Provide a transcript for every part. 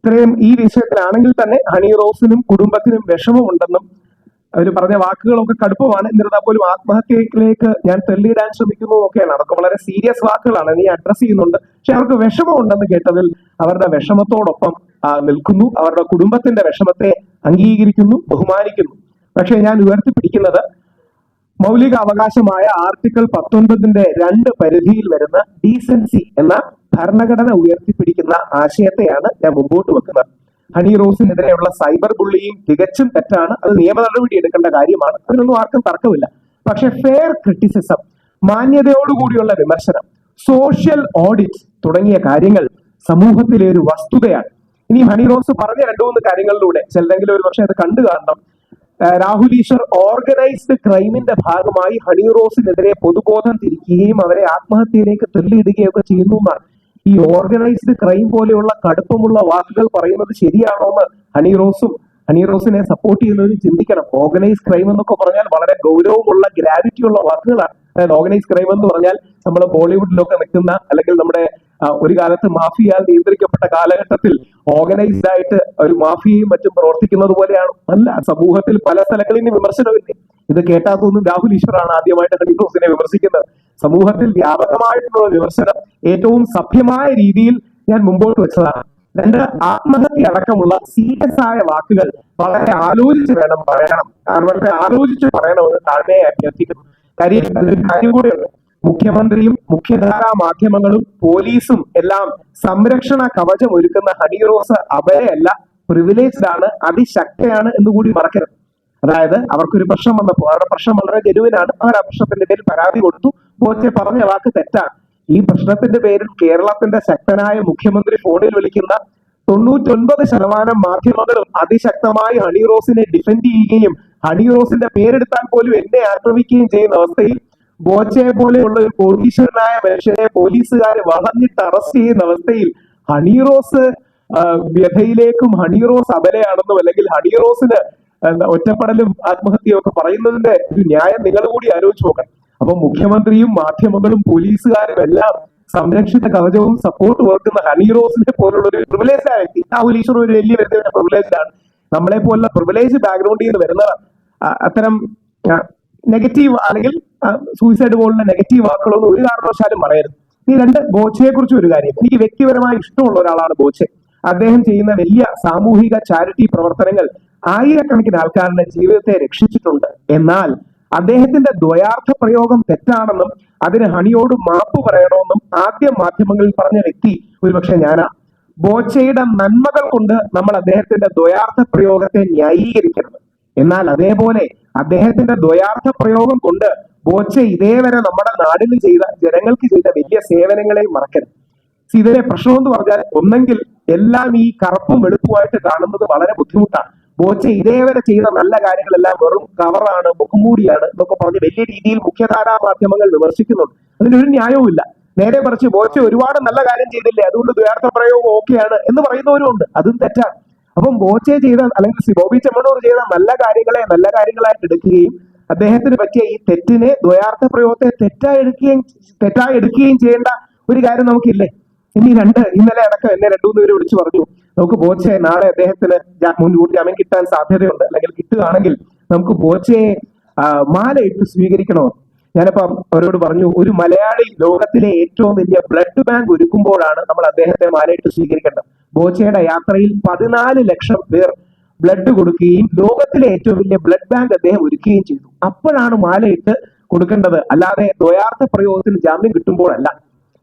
ഇത്രയും ഈ വിഷയത്തിലാണെങ്കിൽ തന്നെ ഹണി റോസിനും കുടുംബത്തിനും വിഷമമുണ്ടെന്നും അവർ പറഞ്ഞ വാക്കുകളൊക്കെ കടുപ്പമാണ്. എന്നിരുന്നാൽ പോലും ആത്മഹത്യയിലേക്ക് ഞാൻ തള്ളിയിടാൻ ശ്രമിക്കുന്നു ഒക്കെയാണ്. അതൊക്കെ വളരെ സീരിയസ് വാക്കുകളാണ്, നീ അഡ്രസ് ചെയ്യുന്നുണ്ട്. പക്ഷെ അവർക്ക് വിഷമമുണ്ടെന്ന് കേട്ടതിൽ അവരുടെ വിഷമത്തോടൊപ്പം നിൽക്കുന്നു, അവരുടെ കുടുംബത്തിന്റെ വിഷമത്തെ അംഗീകരിക്കുന്നു, ബഹുമാനിക്കുന്നു. പക്ഷെ ഞാൻ ഉയർത്തിപ്പിടിക്കുന്നത് മൗലിക അവകാശമായ ആർട്ടിക്കിൾ 19 2 പരിധിയിൽ വരുന്ന ഡീസൻസി എന്ന ഭരണഘടന ഉയർത്തിപ്പിടിക്കുന്ന ആശയത്തെയാണ് ഞാൻ മുമ്പോട്ട് വെക്കുന്നത്. ഹണി റോസിനെതിരെയുള്ള സൈബർ ബുള്ളിയും തികച്ചും തെറ്റാണ്, അത് നിയമ നടപടി എടുക്കേണ്ട കാര്യമാണ്, അതിനൊന്നും ആർക്കും തർക്കമില്ല. പക്ഷെ ഫെയർ ക്രിറ്റിസിസം, മാന്യതയോടുകൂടിയുള്ള വിമർശനം, സോഷ്യൽ ഓഡിറ്റ് തുടങ്ങിയ കാര്യങ്ങൾ സമൂഹത്തിലെ ഒരു വസ്തുതയാണ്. ഇനി ഹണി റോസ് പറഞ്ഞ 2-3 കാര്യങ്ങളിലൂടെ ചിലരെങ്കിലും ഒരു പക്ഷെ അത് കണ്ടു കാണണം. രാഹുൽ ഈശ്വർ ഓർഗനൈസ്ഡ് ക്രൈമിന്റെ ഭാഗമായി ഹണി റോസിനെതിരെ പൊതുബോധം തിരിക്കുകയും അവരെ ആത്മഹത്യയിലേക്ക് തള്ളിയിടുകയൊക്കെ ചെയ്യുന്നു എന്നാണ്. ഈ ഓർഗനൈസ്ഡ് ക്രൈം പോലെയുള്ള കടുപ്പമുള്ള വാക്കുകൾ പറയുന്നത് ശരിയാണോ എന്ന് ഹണി റോസിനെ സപ്പോർട്ട് ചെയ്യുന്നവരും ചിന്തിക്കണം. ഓർഗനൈസ്ഡ് ക്രൈം എന്നൊക്കെ പറഞ്ഞാൽ വളരെ ഗൗരവമുള്ള ഗ്രാവിറ്റിയുള്ള വാക്കുകളാണ്. അതായത് ഓർഗനൈസ്ഡ് ക്രൈം എന്ന് പറഞ്ഞാൽ നമ്മൾ ബോളിവുഡിലൊക്കെ നിൽക്കുന്ന, അല്ലെങ്കിൽ നമ്മുടെ ഒരു കാലത്ത് മാഫിയാൽ നിയന്ത്രിക്കപ്പെട്ട കാലഘട്ടത്തിൽ ഓർഗനൈസ്ഡ് ആയിട്ട് ഒരു മാഫിയയും മറ്റും പ്രവർത്തിക്കുന്നത് പോലെയാണ്. അല്ല, സമൂഹത്തിൽ പല സ്ഥലങ്ങളിൽ നിന്ന് വിമർശനമില്ലേ? ഇത് കേട്ടാത്തൊന്നും രാഹുൽ ഈശ്വറാണ് ആദ്യമായിട്ട് ഹണി റോസിനെ വിമർശിക്കുന്നത്. സമൂഹത്തിൽ വ്യാപകമായിട്ടുള്ള വിമർശനം ഏറ്റവും സഭ്യമായ രീതിയിൽ ഞാൻ മുമ്പോട്ട് വെച്ചതാണ്. 2, ആത്മഹത്യ അടക്കമുള്ള സീരിയസ് ആയ വാക്കുകൾ വളരെ ആലോചിച്ച് പറയണം, വളരെ ആലോചിച്ച് പറയണമെന്ന് താഴ്മയെ അഭ്യർത്ഥിക്കുന്നു. കാര്യം കൂടെയുണ്ട്. മുഖ്യമന്ത്രിയും മുഖ്യധാരാ മാധ്യമങ്ങളും പോലീസും എല്ലാം സംരക്ഷണ കവചം ഒരുക്കുന്ന ഹണി റോസ് അഭയല്ല, പ്രിവിലേജ്ഡ് ആണ്, അതിശക്തയാണ് എന്നുകൂടി മറക്കരുത്. അതായത് അവർക്കൊരു പ്രശ്നം വന്നപ്പോൾ അവരുടെ പ്രശ്നം വളരെ ജനുവിനാണ്, അവർ ആ പ്രശ്നത്തിന്റെ പേരിൽ പരാതി കൊടുത്തു. ബോച്ചെ പറഞ്ഞ വാക്ക് തെറ്റാണ്. ഈ പ്രശ്നത്തിന്റെ പേരിൽ കേരളത്തിന്റെ ശക്തനായ മുഖ്യമന്ത്രി ഫോണിൽ വിളിക്കുന്ന 99% മാധ്യമങ്ങളും അതിശക്തമായി ഹണി റോസിനെ ഡിഫെൻഡ് ചെയ്യുകയും ഹണി റോസിന്റെ പേരെടുത്താൽ പോലും എന്നെ ആക്രമിക്കുകയും ചെയ്യുന്ന അവസ്ഥയിൽ ബോച്ചയെ പോലെയുള്ള ഒരു കോടീശ്വരനായ മനുഷ്യനെ പോലീസുകാരെ വളഞ്ഞിട്ട് അറസ്റ്റ് ചെയ്യുന്ന അവസ്ഥയിൽ ഹണി റോസ് വ്യഥയിലേക്കും ഹണി റോസ് അബലയാണെന്നും അല്ലെങ്കിൽ ഹണി റോസിന് ഒറ്റപ്പെടലും ആത്മഹത്യയും ഒക്കെ പറയുന്നതിന്റെ ഒരു ന്യായം നിങ്ങൾ കൂടി ആലോചിച്ച് നോക്കണം. അപ്പൊ മുഖ്യമന്ത്രിയും മാധ്യമങ്ങളും പോലീസുകാരും എല്ലാം സംരക്ഷിത കവചവും സപ്പോർട്ട് കൊടുക്കുന്ന ഹണി റോസിനെ പോലുള്ള ഒരു പ്രിവിലേജ് ആയ വ്യക്തി, രാഹുൽ ഈശ്വർ ഒരു വലിയ പ്രിവിലേജ് ആണ്. നമ്മളെ പോലുള്ള പ്രിവിലേജ് ബാക്ക്ഗ്രൗണ്ടിൽ നിന്ന് വരുന്ന അത്തരം നെഗറ്റീവ് അല്ലെങ്കിൽ സൂയിസൈഡ് പോലുള്ള നെഗറ്റീവ് വാക്കുകളൊന്നും ഒരു കാരണവശാലും പറയരുത്. ഈ 2, ബോച്ചയെ കുറിച്ച് ഒരു കാര്യം. എനിക്ക് വ്യക്തിപരമായി ഇഷ്ടമുള്ള ഒരാളാണ് ബോച്ചെ. അദ്ദേഹം ചെയ്യുന്ന വലിയ സാമൂഹിക ചാരിറ്റി പ്രവർത്തനങ്ങൾ ആയിരക്കണക്കിന് ആൾക്കാരുടെ ജീവിതത്തെ രക്ഷിച്ചിട്ടുണ്ട്. എന്നാൽ അദ്ദേഹത്തിന്റെ ദ്വയാർത്ഥ പ്രയോഗം തെറ്റാണെന്നും അതിന് ഹണിയോട് മാപ്പ് പറയണമെന്നും ആദ്യം മാധ്യമങ്ങളിൽ പറഞ്ഞ വ്യക്തി ഒരുപക്ഷെ ഞാനാ. ബോച്ചയുടെ നന്മകൾ കൊണ്ട് നമ്മൾ അദ്ദേഹത്തിന്റെ ദ്വയാർത്ഥ പ്രയോഗത്തെ ന്യായീകരിക്കരുത്. എന്നാൽ അതേപോലെ അദ്ദേഹത്തിന്റെ ദ്വയാർത്ഥ പ്രയോഗം കൊണ്ട് ബോച്ചെ ഇതേവരെ നമ്മുടെ നാടിന് ചെയ്ത, ജനങ്ങൾക്ക് ചെയ്ത വലിയ സേവനങ്ങളെ മറക്കരുത്. ഇതിലെ പ്രശ്നം എന്ന് പറഞ്ഞാൽ ഒന്നെങ്കിൽ എല്ലാം ഈ കറുപ്പും വെളുപ്പുമായിട്ട് കാണുന്നത് വളരെ ബുദ്ധിമുട്ടാണ്. ബോച്ചെ ഇതേവരെ ചെയ്ത നല്ല കാര്യങ്ങളെല്ലാം വെറും കവറാണ്, മുഖംമൂടിയാണ് എന്നൊക്കെ പറഞ്ഞ് വലിയ രീതിയിൽ മുഖ്യധാരാ മാധ്യമങ്ങൾ വിമർശിക്കുന്നുണ്ട്. അതിനൊരു ന്യായവും ഇല്ല. നേരെ മറിച്ച് ബോച്ചെ ഒരുപാട് നല്ല കാര്യം ചെയ്തില്ലേ, അതുകൊണ്ട് ദ്വയാർത്ഥ പ്രയോഗം ഓക്കെയാണ് എന്ന് പറയുന്നവരും ഉണ്ട്. അതും തെറ്റാണ്. അപ്പം ബോച്ചെ ചെയ്ത, അല്ലെങ്കിൽ ബോബി ചെമ്മണ്ണൂർ ചെയ്ത നല്ല കാര്യങ്ങളെ നല്ല കാര്യങ്ങളായിട്ട് എടുക്കുകയും അദ്ദേഹത്തിന് പറ്റിയ ഈ തെറ്റിനെ, ദ്വയാർത്ഥ പ്രയോഗത്തെ തെറ്റായി എടുക്കുകയും ചെയ്യേണ്ട ഒരു കാര്യം നമുക്കില്ലേ? ഇന്നലെ അടക്കം എന്നെ 2-3 പേര് വിളിച്ചു പറഞ്ഞു, നമുക്ക് ബോച്ചെ നാളെ അദ്ദേഹത്തിന് മുൻകൂട്ടി ജാമ്യം കിട്ടാൻ സാധ്യതയുണ്ട്, അല്ലെങ്കിൽ കിട്ടുകയാണെങ്കിൽ നമുക്ക് ബോച്ചയെ മാലയിട്ട് സ്വീകരിക്കണോ? ഞാനിപ്പം അവരോട് പറഞ്ഞു, ഒരു മലയാളി ലോകത്തിലെ ഏറ്റവും വലിയ ബ്ലഡ് ബാങ്ക് ഒരുക്കുമ്പോഴാണ് നമ്മൾ അദ്ദേഹത്തെ മാലയിട്ട് സ്വീകരിക്കേണ്ടത്. ബോച്ചയുടെ യാത്രയിൽ 14 ലക്ഷം പേർ ബ്ലഡ് കൊടുക്കുകയും ലോകത്തിലെ ഏറ്റവും വലിയ ബ്ലഡ് ബാങ്ക് അദ്ദേഹം ഒരുക്കുകയും ചെയ്തു. അപ്പോഴാണ് മാലയിട്ട് കൊടുക്കേണ്ടത്, അല്ലാതെ ദ്വയാർത്ഥ പ്രയോഗത്തിന് ജാമ്യം കിട്ടുമ്പോഴല്ല.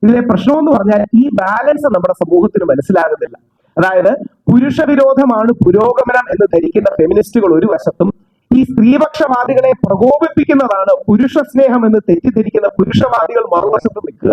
ഇതിലെ പ്രശ്നം എന്ന് പറഞ്ഞാൽ ഈ ബാലൻസ് നമ്മുടെ സമൂഹത്തിന് മനസ്സിലാകുന്നില്ല. അതായത് പുരുഷ വിരോധമാണ് പുരോഗമനം എന്ന് ധരിക്കുന്ന ഫെമിനിസ്റ്റുകൾ ഒരു വശത്തും, ഈ സ്ത്രീപക്ഷവാദികളെ പ്രകോപിപ്പിക്കുന്നതാണ് പുരുഷ സ്നേഹം എന്ന് തെറ്റിദ്ധരിക്കുന്ന പുരുഷവാദികൾ മറുവശത്ത് നിൽക്കുക.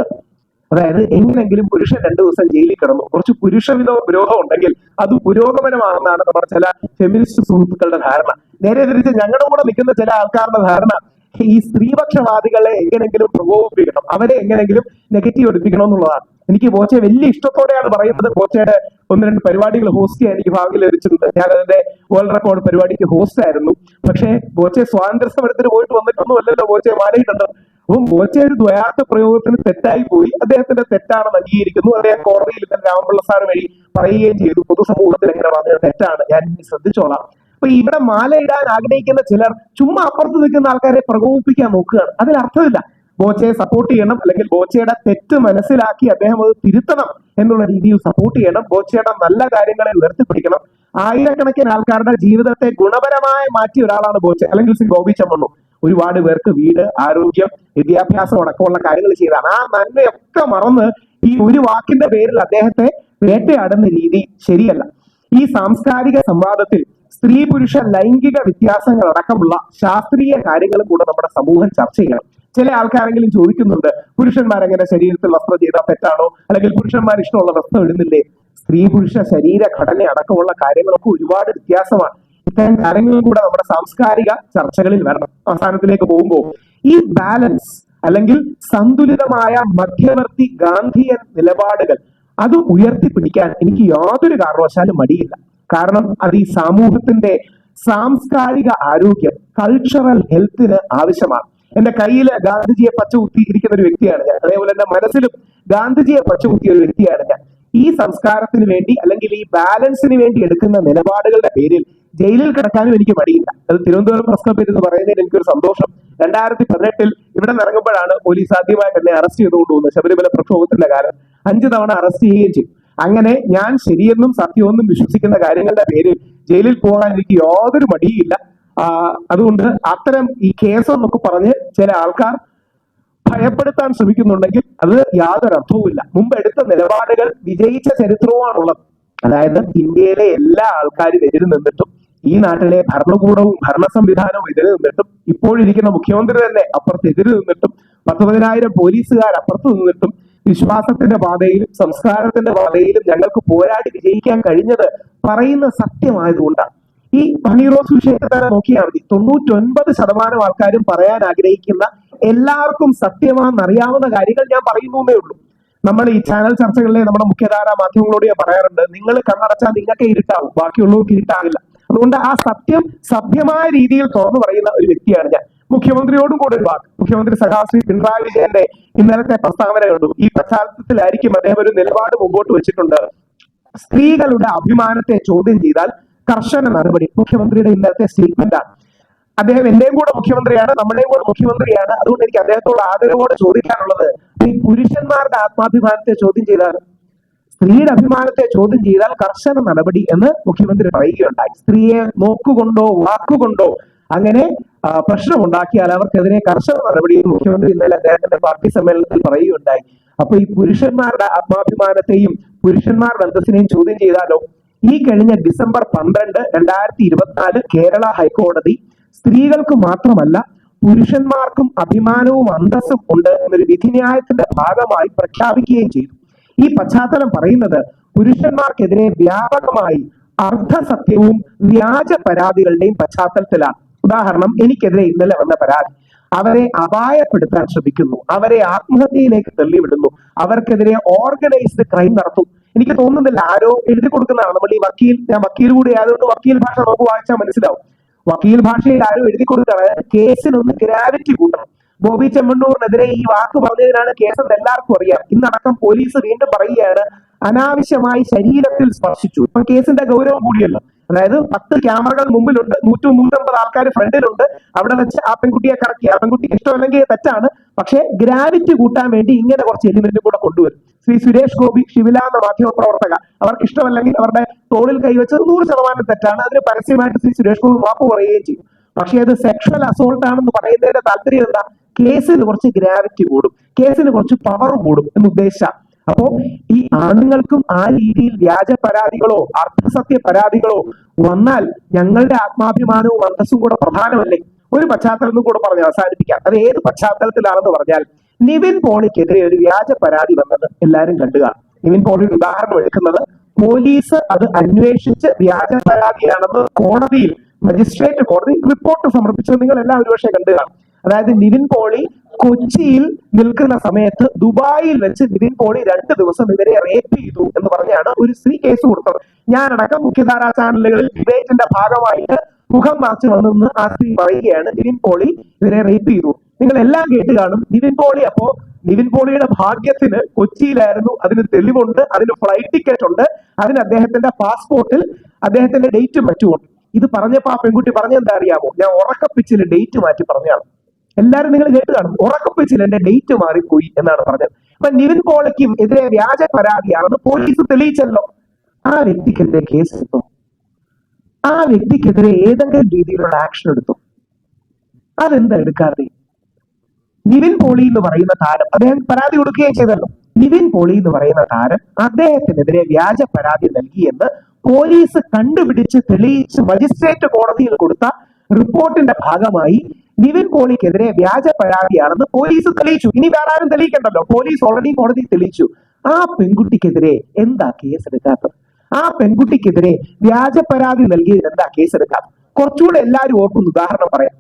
അതായത് എങ്ങനെങ്കിലും പുരുഷൻ 2 ദിവസം ജയിലിൽ കിടന്നു, കുറച്ച് പുരുഷ വിരോധം ഉണ്ടെങ്കിൽ അത് പുരോഗമനമാണെന്നാണ് നമ്മുടെ ചില ഫെമിനിസ്റ്റ് സുഹൃത്തുക്കളുടെ ധാരണ. നേരെ തിരിച്ച് ഞങ്ങളുടെ കൂടെ നിൽക്കുന്ന ചില ആൾക്കാരുടെ ധാരണ ഈ സ്ത്രീപക്ഷവാദികളെ എങ്ങനെങ്കിലും പ്രകോപിപ്പിക്കണം, അവരെ എങ്ങനെങ്കിലും നെഗറ്റീവ് എടുപ്പിക്കണം എന്നുള്ളതാണ്. എനിക്ക് ബോച്ചെ വലിയ ഇഷ്ടത്തോടെയാണ് പറയുന്നത്. ബോച്ചയുടെ 1-2 പരിപാടികൾ ഹോസ്റ്റ് ചെയ്യാൻ എനിക്ക് ഭാഗ്യം ലഭിച്ചിട്ടുണ്ട്. ഞാൻ അതിന്റെ വേൾഡ് റെക്കോർഡ് പരിപാടിക്ക് ഹോസ്റ്റ് ആയിരുന്നു. പക്ഷേ ബോച്ചെ സ്വാതന്ത്ര്യ സമരത്തിന് പോയിട്ട് വന്നിട്ടൊന്നും അല്ലല്ലോ ബോച്ചെ മാലയിട്ടുണ്ടോ. അപ്പം ബോച്ചെ ഒരു ദ്വയാർത്ഥ പ്രയോഗത്തിന് തെറ്റായി പോയി, അദ്ദേഹത്തിന്റെ തെറ്റാണെന്ന് അംഗീകരിക്കുന്നു. അദ്ദേഹം കോടതിയിൽ തന്നെ രാമപിള്ള സാർ വഴി പറയുകയും ചെയ്തു, പൊതുസമൂഹത്തിൽ എങ്ങനെ പറഞ്ഞത് തെറ്റാണ്, ഞാൻ ഇനി ശ്രദ്ധിച്ചോളാം. അപ്പൊ ഇവിടെ മാല ഇടാൻ ആഗ്രഹിക്കുന്ന ചിലർ ചുമ്മാ അപ്പുറത്ത് നിൽക്കുന്ന ആൾക്കാരെ പ്രകോപിപ്പിക്കാൻ നോക്കുകയാണ്. അതിലർത്ഥമില്ല. ബോച്ചയെ സപ്പോർട്ട് ചെയ്യണം, അല്ലെങ്കിൽ ബോച്ചയുടെ തെറ്റ് മനസ്സിലാക്കി അദ്ദേഹം അത് തിരുത്തണം എന്നുള്ള രീതിയിൽ സപ്പോർട്ട് ചെയ്യണം. ബോച്ചയുടെ നല്ല കാര്യങ്ങളെ ഉയർത്തിപ്പിടിക്കണം. ആയിരക്കണക്കിന് ആൾക്കാരുടെ ജീവിതത്തെ ഗുണപരമായി മാറ്റിയ ഒരാളാണ് ബോച്ചെ, അല്ലെങ്കിൽ ശ്രീ ഗോപി ചെമ്മണ്ണൂർ. ഒരുപാട് പേർക്ക് വീട്, ആരോഗ്യം, വിദ്യാഭ്യാസം അടക്കമുള്ള കാര്യങ്ങൾ ചെയ്താണ്. ആ നന്മയൊക്കെ മറന്ന് ഈ ഒരു വാക്കിന്റെ പേരിൽ അദ്ദേഹത്തെ വേട്ടയാടുന്ന രീതി ശരിയല്ല. ഈ സാംസ്കാരിക സംവാദത്തിൽ സ്ത്രീ പുരുഷ ലൈംഗിക വ്യത്യാസങ്ങൾ അടക്കമുള്ള ശാസ്ത്രീയ കാര്യങ്ങളും കൂടെ നമ്മുടെ സമൂഹം ചർച്ച ചെയ്യണം. ചില ആൾക്കാരെങ്കിലും ചോദിക്കുന്നുണ്ട്, പുരുഷന്മാരെങ്ങനെ ശരീരത്തിൽ വസ്ത്രം ചെയ്താൽ തെറ്റാണോ, അല്ലെങ്കിൽ പുരുഷന്മാർ ഇഷ്ടമുള്ള വസ്ത്രം ഇടുന്നില്ലേ? സ്ത്രീ പുരുഷ ശരീര ഘടന അടക്കമുള്ള കാര്യങ്ങളൊക്കെ ഒരുപാട് വ്യത്യാസമാണ്. ഇത്തരം കാര്യങ്ങളും കൂടെ നമ്മുടെ സാംസ്കാരിക ചർച്ചകളിൽ വരണം. അവസാനത്തിലേക്ക് പോകുമ്പോൾ ഈ ബാലൻസ് അല്ലെങ്കിൽ സന്തുലിതമായ മധ്യവർത്തി ഗാന്ധിയൻ നിലപാടുകൾ അത് ഉയർത്തിപ്പിടിക്കാൻ എനിക്ക് യാതൊരു കാരണവശാലും മടിയില്ല. കാരണം അത് ഈ സമൂഹത്തിന്റെ സാംസ്കാരിക ആരോഗ്യം, കൾച്ചറൽ ഹെൽത്തിന് ആവശ്യമാണ്. എന്റെ കയ്യിൽ ഗാന്ധിജിയെ പച്ചകുത്തി ഇരിക്കുന്ന ഒരു വ്യക്തിയാണ് ഞാൻ. അതേപോലെ എന്റെ മനസ്സിലും ഗാന്ധിജിയെ പച്ചകുത്തിയ ഒരു വ്യക്തിയാണ് ഞാൻ. ഈ സംസ്കാരത്തിന് വേണ്ടി അല്ലെങ്കിൽ ഈ ബാലൻസിന് വേണ്ടി എടുക്കുന്ന നിലപാടുകളുടെ പേരിൽ ജയിലിൽ കിടക്കാനും എനിക്ക് മടിയില്ല. അത് തിരുവനന്തപുരം പ്രസ് ക്ലബ്ബിൽ എന്ന് പറയുന്നതിൽ എനിക്കൊരു സന്തോഷം. 2018 ഇവിടെ ഇറങ്ങുമ്പോഴാണ് പോലീസ് ആദ്യമായിട്ട് എന്നെ അറസ്റ്റ് ചെയ്തുകൊണ്ട് പോകുന്നത്. ശബരിമല പ്രക്ഷോഭത്തിന്റെ കാലം 5 തവണ അറസ്റ്റ് ചെയ്യുകയും ചെയ്തു. അങ്ങനെ ഞാൻ ശരിയെന്നും സത്യമെന്നും വിശ്വസിക്കുന്ന കാര്യങ്ങളുടെ പേരിൽ ജയിലിൽ പോകാൻ എനിക്ക് യാതൊരു മടിയില്ല. അതുകൊണ്ട് അത്തരം ഈ കേസ് എന്നൊക്കെ പറഞ്ഞ് ചില ആൾക്കാർ ഭയപ്പെടുത്താൻ ശ്രമിക്കുന്നുണ്ടെങ്കിൽ അത് യാതൊരു അർത്ഥവുമില്ല. മുമ്പ് എടുത്ത നിലപാടുകൾ വിജയിച്ച ചരിത്രവുമാണുള്ളത്. അതായത് ഇന്ത്യയിലെ എല്ലാ ആൾക്കാരും എതിര് നിന്നിട്ടും, ഈ നാട്ടിലെ ഭരണകൂടവും ഭരണ സംവിധാനവും എതിര് നിന്നിട്ടും, ഇപ്പോഴിരിക്കുന്ന മുഖ്യമന്ത്രി തന്നെ അപ്പുറത്ത് എതിര് നിന്നിട്ടും, 10,000 പോലീസുകാർ അപ്പുറത്ത് നിന്നിട്ടും, വിശ്വാസത്തിന്റെ പാതയിലും സംസ്കാരത്തിന്റെ പാതയിലും ഞങ്ങൾക്ക് പോരാടി വിജയിക്കാൻ കഴിഞ്ഞത് പറയുന്ന സത്യമായതുകൊണ്ടാണ്. ഈ ഹണി റോസ് വിഷയത്തെ തന്നെ നോക്കിയാൽ മതി. 99% ആൾക്കാരും പറയാൻ ആഗ്രഹിക്കുന്ന, എല്ലാവർക്കും സത്യമാണെന്നറിയാവുന്ന കാര്യങ്ങൾ ഞാൻ പറയുന്നേ ഉള്ളൂ. നമ്മൾ ഈ ചാനൽ ചർച്ചകളിലെ നമ്മുടെ മുഖ്യധാരാ മാധ്യമങ്ങളോട് ഞാൻ പറയാറുണ്ട്, നിങ്ങൾ കണ്ണടച്ചാൽ നിങ്ങൾക്ക് ഇരുട്ടാവും, ബാക്കിയുള്ളവർക്ക് ഇരുട്ടാകില്ല. അതുകൊണ്ട് ആ സത്യം സഭ്യമായ രീതിയിൽ തുറന്നു പറയുന്ന ഒരു വ്യക്തിയാണ് ഞാൻ. മുഖ്യമന്ത്രിയോടും കൂടെ ഒരു വാക്ക്, മുഖ്യമന്ത്രി സഖാശ്രീ പിണറായി വിജയന്റെ ഇന്നലത്തെ പ്രസ്താവന കണ്ടു. ഈ പശ്ചാത്തലത്തിലായിരിക്കും അദ്ദേഹം ഒരു നിലപാട് മുമ്പോട്ട് വെച്ചിട്ടുണ്ട്. സ്ത്രീകളുടെ അഭിമാനത്തെ ചോദ്യം ചെയ്താൽ കർശന നടപടി. മുഖ്യമന്ത്രിയുടെ ഇന്നത്തെ സ്റ്റേറ്റ്മെന്റ് ആണ്. അദ്ദേഹം എന്റെയും കൂടെ മുഖ്യമന്ത്രിയാണ്, നമ്മുടെയും കൂടെ മുഖ്യമന്ത്രിയാണ്. അതുകൊണ്ട് എനിക്ക് അദ്ദേഹത്തോട് ആദരവോടെ ചോദിക്കാനുള്ളത്, ഈ പുരുഷന്മാരുടെ ആത്മാഭിമാനത്തെ ചോദ്യം ചെയ്താൽ, സ്ത്രീയുടെ അഭിമാനത്തെ ചോദ്യം ചെയ്താൽ കർശന നടപടി എന്ന് മുഖ്യമന്ത്രി പറയുകയുണ്ടായി. സ്ത്രീയെ നോക്കുകൊണ്ടോ വാക്കുകൊണ്ടോ അങ്ങനെ പ്രശ്നമുണ്ടാക്കിയാൽ അവർക്കെതിരെ കർശന നടപടി മുഖ്യമന്ത്രി ഇന്നലെ അദ്ദേഹത്തിന്റെ പാർട്ടി സമ്മേളനത്തിൽ പറയുകയുണ്ടായി. അപ്പൊ ഈ പുരുഷന്മാരുടെ ആത്മാഭിമാനത്തെയും പുരുഷന്മാരുടെ അന്തസ്സിനെയും ചോദ്യം ചെയ്താലോ? ഈ കഴിഞ്ഞ ഡിസംബർ 12, 2024 കേരള ഹൈക്കോടതി സ്ത്രീകൾക്ക് മാത്രമല്ല പുരുഷന്മാർക്കും അഭിമാനവും അന്തസ്സും ഉണ്ട് എന്നൊരു വിധിന്യായത്തിന്റെ ഭാഗമായി പ്രഖ്യാപിക്കുകയും ചെയ്തു. ഈ പശ്ചാത്തലം പറയുന്നത് പുരുഷന്മാർക്കെതിരെ വ്യാപകമായി അർദ്ധസത്യവും വ്യാജ പരാതികളുടെയും പശ്ചാത്തലത്തിലാണ്. ഉദാഹരണം, എനിക്കെതിരെ ഇന്നലെ വന്ന പരാതി, അവരെ അപായപ്പെടുത്താൻ ശ്രമിക്കുന്നു, അവരെ ആത്മഹത്യയിലേക്ക് തള്ളിവിടുന്നു, അവർക്കെതിരെ ഓർഗനൈസ്ഡ് ക്രൈം നടത്തും. എനിക്ക് തോന്നുന്നില്ല ആരോ എഴുതി കൊടുക്കുന്നതാണ്. നമ്മൾ ഈ ഞാൻ വക്കീൽ കൂടി ആയതുകൊണ്ട് വക്കീൽ ഭാഷ നമുക്ക് വായിച്ചാൽ മനസ്സിലാവും. വക്കീൽ ഭാഷയിൽ ആരോ എഴുതി കൊടുത്താണ് കേസിനൊന്ന് ഗ്രാവിറ്റി കൂട്ടണം. ബോബി ചെമ്മണ്ണൂറിനെതിരെ ഈ വാക്ക് പറഞ്ഞതിനാണ് കേസെന്ന് എല്ലാവർക്കും അറിയാം. ഇന്നടക്കം പോലീസ് വീണ്ടും പറയുകയാണ്, അനാവശ്യമായി ശരീരത്തിൽ സ്പർശിച്ചു. ഇപ്പൊ കേസിന്റെ ഗൗരവം കൂടിയല്ലോ. അതായത് 10 ക്യാമറകൾ മുമ്പിലുണ്ട്, 150 ആൾക്കാർ ഫ്രണ്ടിലുണ്ട്. അവിടെ വെച്ച് ആ പെൺകുട്ടിയെ കറക്കി. ആ പെൺകുട്ടിക്ക് ഇഷ്ടമല്ലെങ്കിൽ തെറ്റാണ്, പക്ഷെ ഗ്രാവിറ്റി കൂട്ടാൻ വേണ്ടി ഇങ്ങനെ കുറച്ച് എലിമെന്റ് കൂടെ കൊണ്ടുവരും. ശ്രീ സുരേഷ് ഗോപി, ശിവില എന്ന മാധ്യമ പ്രവർത്തക, അവർക്ക് ഇഷ്ടമല്ലെങ്കിൽ അവരുടെ തോളിൽ കൈവച്ചത് 100% തെറ്റാണ്. അതിന് പരസ്യമായിട്ട് ശ്രീ സുരേഷ് ഗോപി മാപ്പ് പറയുകയും ചെയ്യും. പക്ഷെ അത് സെക്ഷൽ അസോൾട്ട് ആണെന്ന് പറയുന്നതിന്റെ താല്പര്യം എന്താ? കേസിന് കുറച്ച് ഗ്രാവിറ്റി കൂടും, കേസിന് കുറച്ച് പവർ കൂടും എന്ന് ഉദ്ദേശിച്ച. അപ്പോ ഈ ആണുങ്ങൾക്കും ആ രീതിയിൽ വ്യാജ പരാതികളോ അർദ്ധസത്യ പരാതികളോ വന്നാൽ ഞങ്ങളുടെ ആത്മാഭിമാനവും അന്തസ്സും കൂടെ പ്രധാനമല്ലേ? ഒരു പശ്ചാത്തലം കൂടെ പറഞ്ഞ് അവസാനിപ്പിക്കാം. അത് ഏത് പശ്ചാത്തലത്തിലാണെന്ന് പറഞ്ഞാൽ, നിവിൻ പോളിക്കെതിരെ ഒരു വ്യാജ പരാതി വന്നത് എല്ലാവരും കണ്ടുക. നിവിൻ പോളിയുടെ ഉദാഹരണം എടുക്കുന്നത്, പോലീസ് അത് അന്വേഷിച്ച് വ്യാജ പരാതിയാണെന്ന് കോടതിയിൽ, മജിസ്ട്രേറ്റ് കോടതി റിപ്പോർട്ട് സമർപ്പിച്ചത് നിങ്ങൾ എല്ലാം ഒരുപക്ഷെ കണ്ടുക. അതായത് നിവിൻ പോളി കൊച്ചിയിൽ നിൽക്കുന്ന സമയത്ത് ദുബായിൽ വെച്ച് നിവിൻ പോളി 2 ദിവസം ഇവരെ റേപ്പ് ചെയ്തു എന്ന് പറഞ്ഞാണ് ഒരു സ്ത്രീ കേസ് കൊടുത്തത്. ഞാനടക്കം മുഖ്യധാരാ ചാനലുകളിൽ ഡിബേറ്റിന്റെ ഭാഗമായിട്ട് മുഖം മാച്ച് വന്നെന്ന് ആ സ്ത്രീ പറയുകയാണ്, നിവിൻ പോളി ഇവരെ റേപ്പ് ചെയ്തു. നിങ്ങൾ എല്ലാം കേട്ട് കാണും. നിവിൻ പോളി, അപ്പോ നിവിൻ പോളിയുടെ ഭാഗ്യത്തിന് കൊച്ചിയിലായിരുന്നു, അതിന് തെളിവുണ്ട്, അതിന് ഫ്ലൈറ്റ് ടിക്കറ്റ് ഉണ്ട്, അതിന് അദ്ദേഹത്തിന്റെ പാസ്പോർട്ടിൽ അദ്ദേഹത്തിന്റെ ഡേറ്റും മറ്റുമുണ്ട്. ഇത് പറഞ്ഞപ്പോ ആ പെൺകുട്ടി പറഞ്ഞെന്താ അറിയാമോ? ഞാൻ ഉറക്കപ്പിച്ചിൽ ഡേറ്റ് മാറ്റി പറഞ്ഞാണ്. എല്ലാരും നിങ്ങൾ കേട്ട് കാണും, ഉറക്കപ്പിച്ചിൽ എന്റെ ഡേറ്റ് മാറിപ്പോയി എന്നാണ് പറഞ്ഞത്. അപ്പൊ നിവിൻ പോളിക്കും എതിരെ വ്യാജ പരാതിയാണെന്ന് പോലീസ് തെളിയിച്ചല്ലോ. ആ വ്യക്തിക്കെതിരെ കേസ് എടുത്തു, ആ വ്യക്തിക്കെതിരെ ഏതെങ്കിലും രീതിയിലുള്ള ആക്ഷൻ എടുത്തു. അതെന്താ എടുക്കാതെ? നിവിൻ പോളി എന്ന് പറയുന്ന താരം അദ്ദേഹം പരാതി കൊടുക്കുകയും ചെയ്തല്ലോ. നിവിൻ പോളി എന്ന് പറയുന്ന താരം അദ്ദേഹത്തിനെതിരെ വ്യാജ പരാതി നൽകിയെന്ന് പോലീസ് കണ്ടുപിടിച്ച് തെളിയിച്ച് മജിസ്ട്രേറ്റ് കോടതിയിൽ കൊടുത്ത റിപ്പോർട്ടിന്റെ ഭാഗമായി നിവിൻ പോളിക്കെതിരെ വ്യാജ പരാതിയാണെന്ന് പോലീസ് തെളിയിച്ചു. ഇനി വേറെ ആരും തെളിയിക്കണ്ടല്ലോ, പോലീസ് ഓൾറെഡി കോടതി തെളിയിച്ചു. ആ പെൺകുട്ടിക്കെതിരെ എന്താ കേസെടുക്കാത്തത്? ആ പെൺകുട്ടിക്കെതിരെ വ്യാജ പരാതി നൽകിയതിന് എന്താ കേസെടുക്കാത്തത്? കുറച്ചുകൂടെ എല്ലാവരും ഓർക്കുന്ന ഉദാഹരണം പറയാം.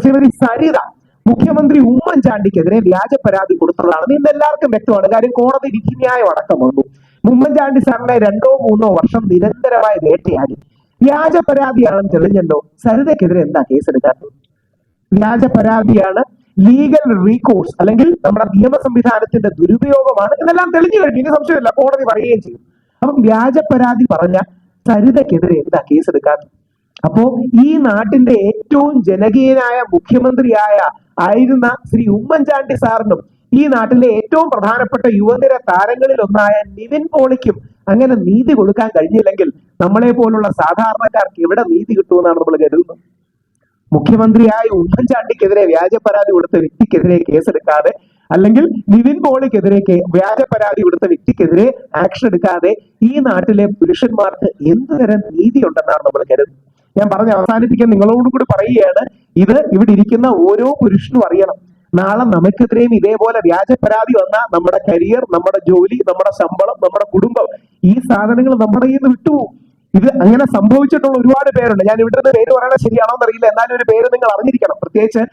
ശ്രീമതി സരിത മുഖ്യമന്ത്രി ഉമ്മൻചാണ്ടിക്കെതിരെ വ്യാജ പരാതി കൊടുത്തതാണെന്ന് ഇന്ന് എല്ലാവർക്കും വ്യക്തമാണ്. കാര്യം കോടതി വിധിന്യായം അടക്കം വന്നു. ഉമ്മൻചാണ്ടി സാറിനെ 2-3 വർഷം നിരന്തരമായി വേട്ടയാടി. വ്യാജ പരാതിയാണെന്ന് തെളിഞ്ഞല്ലോ. സരിതയ്ക്കെതിരെ എന്താ കേസെടുക്കാത്തത്? വ്യാജ പരാതിയാണ്, ലീഗൽ റീകോഴ്സ് അല്ലെങ്കിൽ നമ്മുടെ നിയമ സംവിധാനത്തിന്റെ ദുരുപയോഗമാണ് എന്നെല്ലാം തെളിഞ്ഞു കഴിഞ്ഞു. ഇനി സംശയമില്ല, കോടതി പറയുകയും ചെയ്യും. അപ്പം വ്യാജ പരാതി പറഞ്ഞ സരിതയ്ക്കെതിരെ എന്താ കേസെടുക്കാത്തത്? അപ്പോ ഈ നാട്ടിന്റെ ഏറ്റവും ജനകീയനായ ആയിരുന്ന ശ്രീ ഉമ്മൻചാണ്ടി സാറിനും ഈ നാട്ടിലെ ഏറ്റവും പ്രധാനപ്പെട്ട യുവനിര താരങ്ങളിൽ ഒന്നായ നിവിൻ പോളിക്കും അങ്ങനെ നീതി കൊടുക്കാൻ കഴിഞ്ഞില്ലെങ്കിൽ നമ്മളെ പോലുള്ള സാധാരണക്കാർക്ക് എവിടെ നീതി കിട്ടുമെന്നാണ് നമ്മൾ കരുതുന്നത്. മുഖ്യമന്ത്രിയായ ഉമ്മൻചാണ്ടിക്കെതിരെ വ്യാജ പരാതി കൊടുത്ത വ്യക്തിക്കെതിരെ കേസെടുക്കാതെ, അല്ലെങ്കിൽ നിവിൻ പോളിക്കെതിരെ വ്യാജ പരാതി കൊടുത്ത വ്യക്തിക്കെതിരെ ആക്ഷൻ എടുക്കാതെ ഈ നാട്ടിലെ പുരുഷന്മാർക്ക് എന്ത് തരം നീതി ഉണ്ടെന്നാണ് നമ്മൾ കരുതുന്നത്. ഞാൻ പറഞ്ഞ് അവസാനിപ്പിക്കാൻ നിങ്ങളോട് കൂടി പറയുകയാണ്, ഇത് ഇവിടെ ഇരിക്കുന്ന ഓരോ പുരുഷനും അറിയണം. നാളെ നമുക്കെതിരെയും ഇതേപോലെ വ്യാജ പരാതി വന്നാൽ നമ്മുടെ കരിയർ, നമ്മുടെ ജോലി, നമ്മുടെ ശമ്പളം, നമ്മുടെ കുടുംബം, ഈ സാധനങ്ങൾ നമ്മുടെ കയ്യിൽ നിന്ന് വിട്ടുപോകും. ഇത് അങ്ങനെ സംഭവിച്ചിട്ടുള്ള ഒരുപാട് പേരുണ്ട്. ഞാൻ ഇവിടുത്തെ പേര് പറയണത് ശരിയാണോ എന്നറിയില്ല, എന്നാലും ഒരു പേര് നിങ്ങൾ അറിഞ്ഞിരിക്കണം. പ്രത്യേകിച്ച്